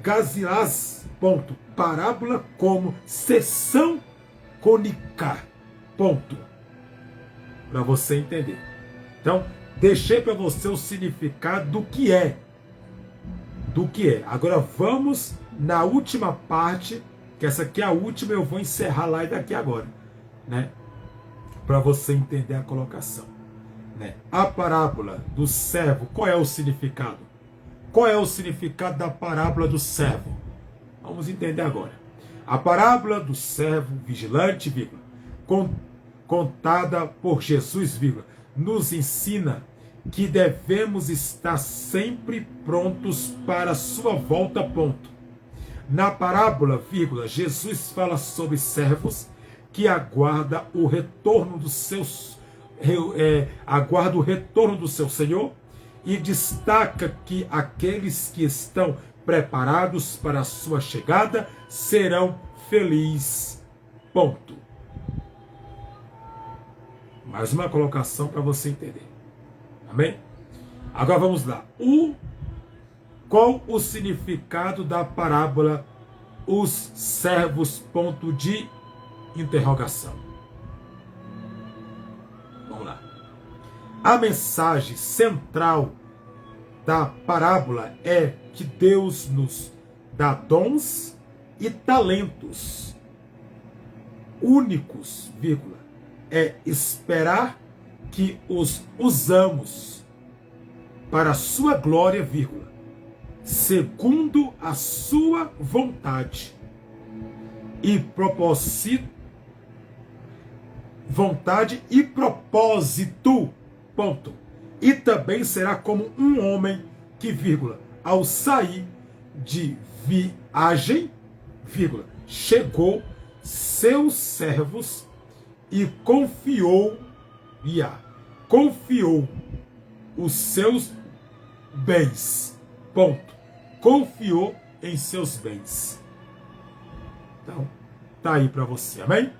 gasilás, ponto, parábola como seção cônica, ponto, para você entender. Então, deixei para você o significado do que é. Agora vamos na última parte, que essa aqui é a última, eu vou encerrar a live aqui agora, né? Para você entender a colocação, né? A parábola do servo, qual é o significado? Qual é o significado da parábola do servo? Vamos entender agora. A parábola do servo vigilante, vírgula, contada por Jesus, vírgula, nos ensina que devemos estar sempre prontos para a sua volta, ponto. Na parábola, vírgula, Jesus fala sobre servos que aguardam o retorno dos seus, aguarda o retorno do seu Senhor, e destaca que aqueles que estão preparados para a sua chegada serão felizes, ponto. Mais uma colocação para você entender. Amém? Agora vamos lá. Qual o significado da parábola os servos, ponto de interrogação? Vamos lá. A mensagem central da parábola é que Deus nos dá dons e talentos únicos, vírgula, é esperar que os usamos para a sua glória, vírgula, segundo a sua vontade e propósito, ponto. E também será como um homem que, vírgula, ao sair de viagem, vírgula, chegou seus servos e confiou os seus bens, ponto. Confiou em seus bens. Então, tá aí para você, amém?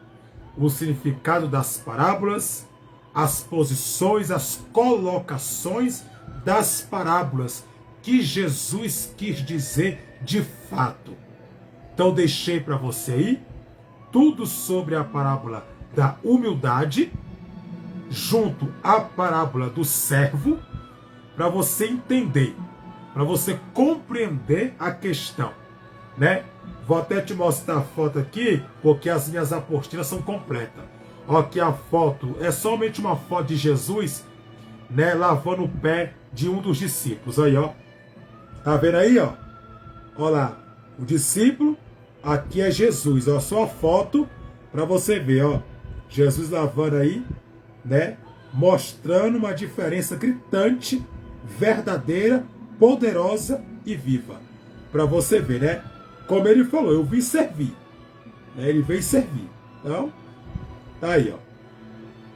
O significado das parábolas, as posições, as colocações das parábolas que Jesus quis dizer de fato. Então, deixei para você aí tudo sobre a parábola da humildade, junto à parábola do servo, para você entender, para você compreender a questão, né? Vou até te mostrar a foto aqui, porque as minhas apostilas são completas. Ó, aqui a foto é somente uma foto de Jesus, né, lavando o pé de um dos discípulos. Aí, ó. Tá vendo aí, ó? Ó lá, o discípulo, aqui é Jesus, ó, só a foto para você ver, ó. Jesus lavando aí, né, mostrando uma diferença gritante, verdadeira, poderosa e viva. Para você ver, né? Como ele falou, eu vim servir. Né? Ele veio servir. Então, tá aí, ó.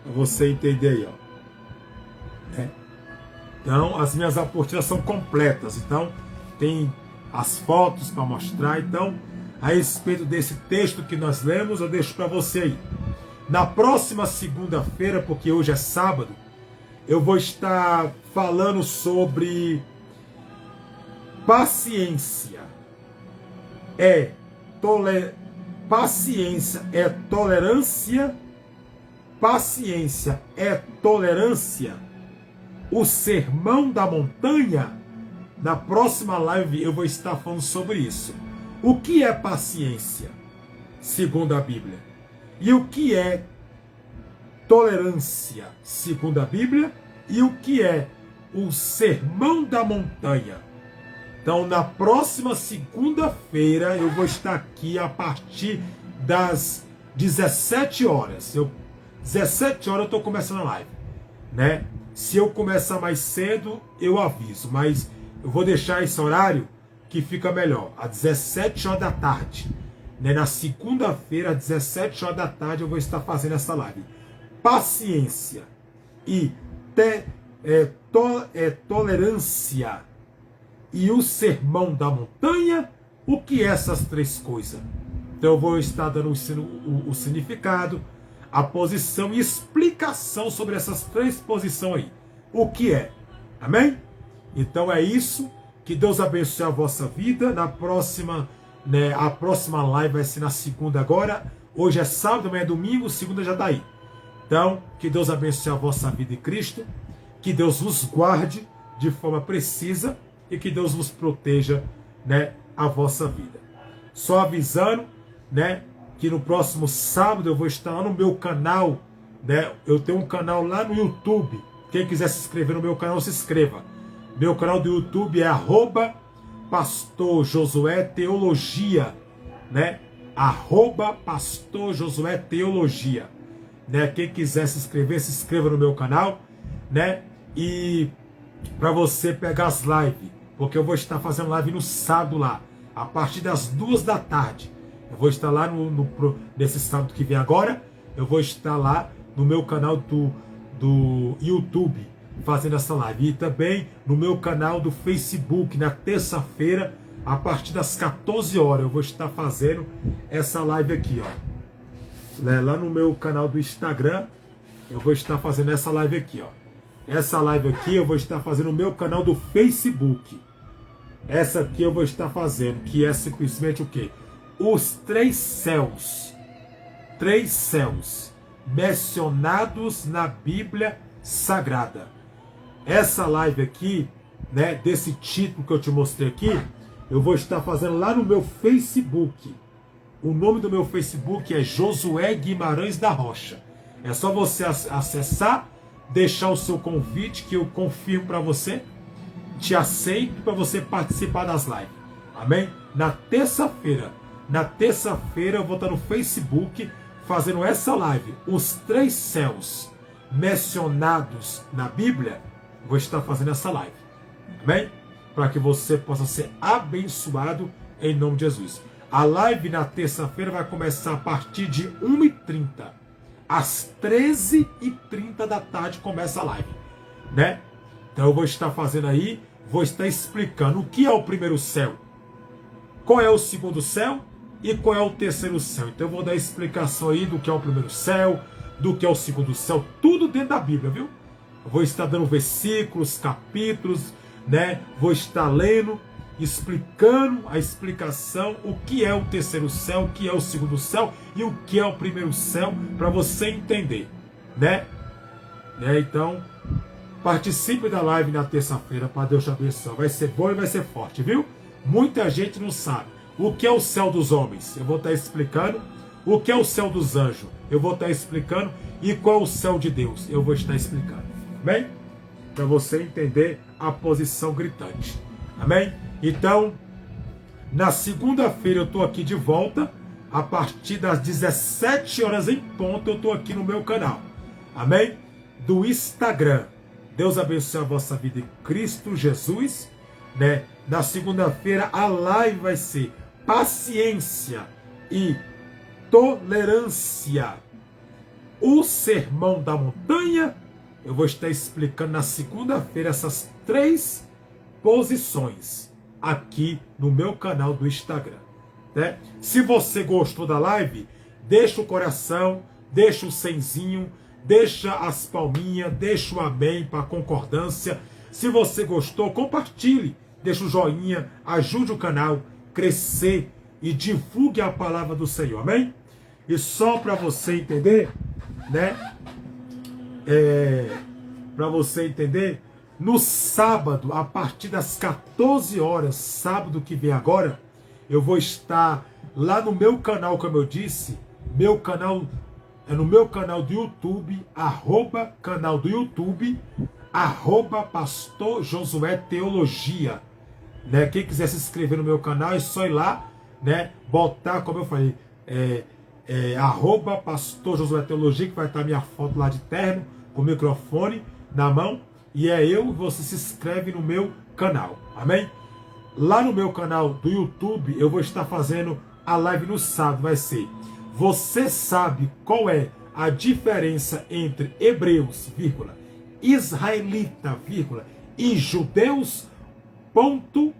Para você entender aí, ó. Né? Então, as minhas apostilas são completas. Então, tem as fotos para mostrar. Então, a respeito desse texto que nós lemos, eu deixo para você aí. Na próxima segunda-feira, porque hoje é sábado, eu vou estar falando sobre paciência. Paciência é tolerância. Paciência é tolerância. O sermão da montanha. Na próxima live eu vou estar falando sobre isso. O que é paciência, segundo a Bíblia? E o que é tolerância, segundo a Bíblia? E o que é o sermão da montanha? Então, na próxima segunda-feira, eu vou estar aqui a partir das 17 horas. 17 horas eu estou começando a live, né? Se eu começar mais cedo, eu aviso. Mas eu vou deixar esse horário que fica melhor. Às 17 horas da tarde. Né? Na segunda-feira, às 17 horas da tarde, eu vou estar fazendo essa live. Paciência e tolerância e o sermão da montanha, o que é essas três coisas? Então eu vou estar dando o significado, a posição e explicação sobre essas três posições aí. O que é? Amém? Então é isso. Que Deus abençoe a vossa vida. Na próxima, a próxima live vai ser na segunda agora. Hoje é sábado, amanhã é domingo, segunda já está aí. Então, que Deus abençoe a vossa vida em Cristo. Que Deus vos guarde de forma precisa e que Deus vos proteja, a vossa vida. Só avisando, que no próximo sábado eu vou estar lá no meu canal, eu tenho um canal lá no YouTube. Quem quiser se inscrever no meu canal, se inscreva. Meu canal do YouTube é @Pastor Josué Teologia, @Pastor Josué Teologia, Quem quiser se inscreva no meu canal, E para você pegar as lives, porque eu vou estar fazendo live no sábado lá, a partir das 2 da tarde. Eu vou estar lá nesse sábado que vem agora, eu vou estar lá no meu canal do YouTube, fazendo essa live. E também no meu canal do Facebook, na terça-feira, a partir das 14 horas, eu vou estar fazendo essa live aqui, ó. Lá no meu canal do Instagram, eu vou estar fazendo essa live aqui, ó. Essa live aqui eu vou estar fazendo no meu canal do Facebook. Essa aqui eu vou estar fazendo, que é simplesmente o quê? Os 3 céus. 3 céus mencionados na Bíblia Sagrada. Essa live aqui, desse título que eu te mostrei aqui, eu vou estar fazendo lá no meu Facebook. O nome do meu Facebook é Josué Guimarães da Rocha. É só você acessar, deixar o seu convite, que eu confirmo para você, te aceito para você participar das lives. Amém? Na terça-feira eu vou estar no Facebook fazendo essa live. Os 3 céus mencionados na Bíblia, vou estar fazendo essa live. Amém? Para que você possa ser abençoado em nome de Jesus. A live na terça-feira vai começar a partir de 1h30. Às 13h30 da tarde começa a live, Então eu vou estar fazendo aí, vou estar explicando o que é o primeiro céu, qual é o segundo céu e qual é o terceiro céu. Então eu vou dar a explicação aí do que é o primeiro céu, do que é o segundo céu, tudo dentro da Bíblia, viu? Eu vou estar dando versículos, capítulos, Vou estar lendo, explicando a explicação, o que é o terceiro céu, o que é o segundo céu e o que é o primeiro céu, para você entender, Então, participe da live na terça-feira, para Deus te abençoe. Vai ser bom e vai ser forte, viu? Muita gente não sabe o que é o céu dos homens. Eu vou estar explicando. O que é o céu dos anjos? Eu vou estar explicando. E qual é o céu de Deus? Eu vou estar explicando. Amém? Para você entender a posição gritante. Amém? Então, na segunda-feira eu estou aqui de volta. A partir das 17 horas em ponto eu estou aqui no meu canal. Amém? Do Instagram. Deus abençoe a vossa vida em Cristo Jesus. Na segunda-feira a live vai ser paciência e tolerância. O sermão da montanha. Eu vou estar explicando na segunda-feira essas 3 posições aqui no meu canal do Instagram. Se você gostou da live, deixa o coração, deixa o senzinho, deixa as palminhas, deixa o amém para concordância. Se você gostou, compartilhe, deixa o joinha, ajude o canal a crescer e divulgue a palavra do Senhor. Amém? E só para você entender, para você entender, no sábado, a partir das 14 horas, sábado que vem agora, eu vou estar lá no meu canal, como eu disse, meu canal é no meu canal do YouTube, canal do YouTube, Pastor Josué Teologia. Quem quiser se inscrever no meu canal, é só ir lá, botar, como eu falei, Pastor Josué Teologia, que vai estar minha foto lá de terno, com o microfone na mão, e é eu, você se inscreve no meu canal, amém? Lá no meu canal do YouTube, eu vou estar fazendo a live no sábado, vai ser: você sabe qual é a diferença entre Hebreus, israelita, vírgula, e judeus, ponto,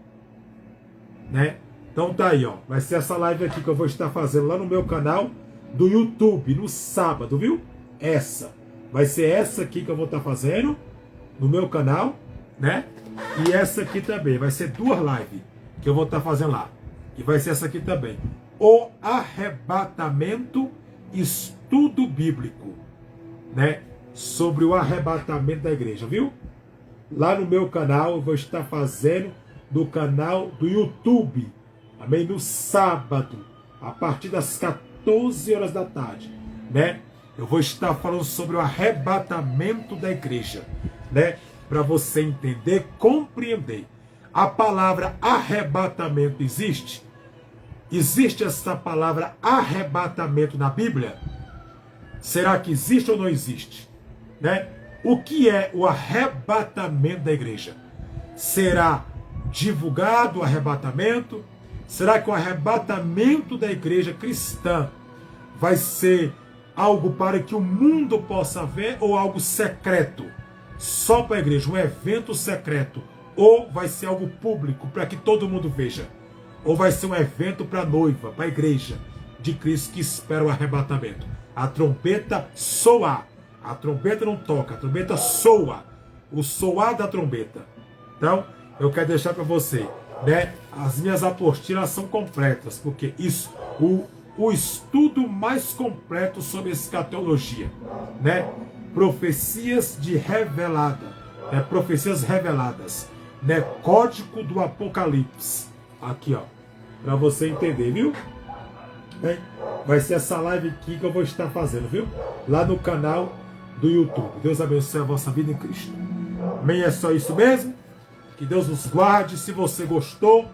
né? Então tá aí, ó. Vai ser essa live aqui que eu vou estar fazendo lá no meu canal do YouTube, no sábado, viu? Essa. Vai ser essa aqui que eu vou estar fazendo no meu canal, né? E essa aqui também. Vai ser 2 lives que eu vou estar fazendo lá. E vai ser essa aqui também. O arrebatamento, estudo bíblico, né? Sobre o arrebatamento da igreja, viu? Lá no meu canal, eu vou estar fazendo no canal do YouTube, amém? No sábado, a partir das 14 horas da tarde, né? Eu vou estar falando sobre o arrebatamento da igreja, né? Para você entender, compreender. A palavra arrebatamento existe? Existe essa palavra arrebatamento na Bíblia? Será que existe ou não existe? Né? O que é o arrebatamento da igreja? Será divulgado o arrebatamento? Será que o arrebatamento da igreja cristã vai ser algo para que o mundo possa ver ou algo secreto? Só para a igreja, um evento secreto? Ou vai ser algo público para que todo mundo veja? Ou vai ser um evento para a noiva, para a igreja de Cristo que espera o arrebatamento? A trombeta soa. A trombeta não toca, a trombeta soa. O soar da trombeta. Então, eu quero deixar para você, né? As minhas apostilas são completas, porque isso, o estudo mais completo sobre escatologia, né? Profecias de revelada, né? Profecias reveladas, né? Código do Apocalipse. Aqui, ó, para você entender, viu? Vai ser essa live aqui que eu vou estar fazendo, viu? Lá no canal do YouTube. Deus abençoe a vossa vida em Cristo. Amém? É só isso mesmo? Que Deus nos guarde. Se você gostou,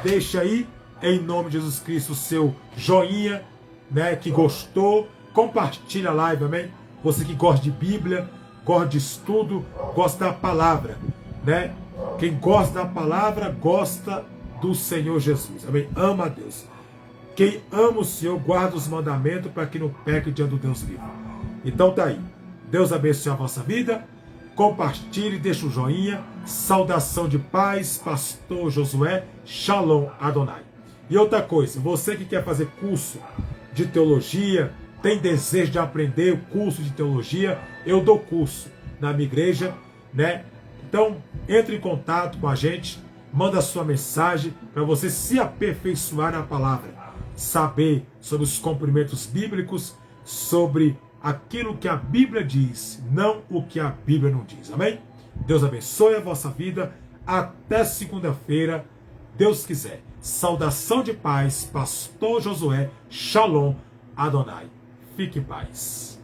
deixa aí, em nome de Jesus Cristo, o seu joinha, né? Que gostou. Compartilha a live, amém? Você que gosta de Bíblia, gosta de estudo, gosta da palavra, né? Quem gosta da palavra, gosta do Senhor Jesus, amém? Ama a Deus. Quem ama o Senhor, guarda os mandamentos para que não peque diante do Deus vivo. Então tá aí. Deus abençoe a vossa vida. Compartilhe, deixa o joinha. Saudação de paz, pastor Josué. Shalom Adonai. E outra coisa, você que quer fazer curso de teologia, tem desejo de aprender o curso de teologia, eu dou curso na minha igreja, né? Então, entre em contato com a gente, manda a sua mensagem para você se aperfeiçoar na palavra, saber sobre os cumprimentos bíblicos, sobre aquilo que a Bíblia diz, não o que a Bíblia não diz. Amém? Deus abençoe a vossa vida. Até segunda-feira, Deus quiser. Saudação de paz, pastor Josué. Shalom Adonai. Fique em paz.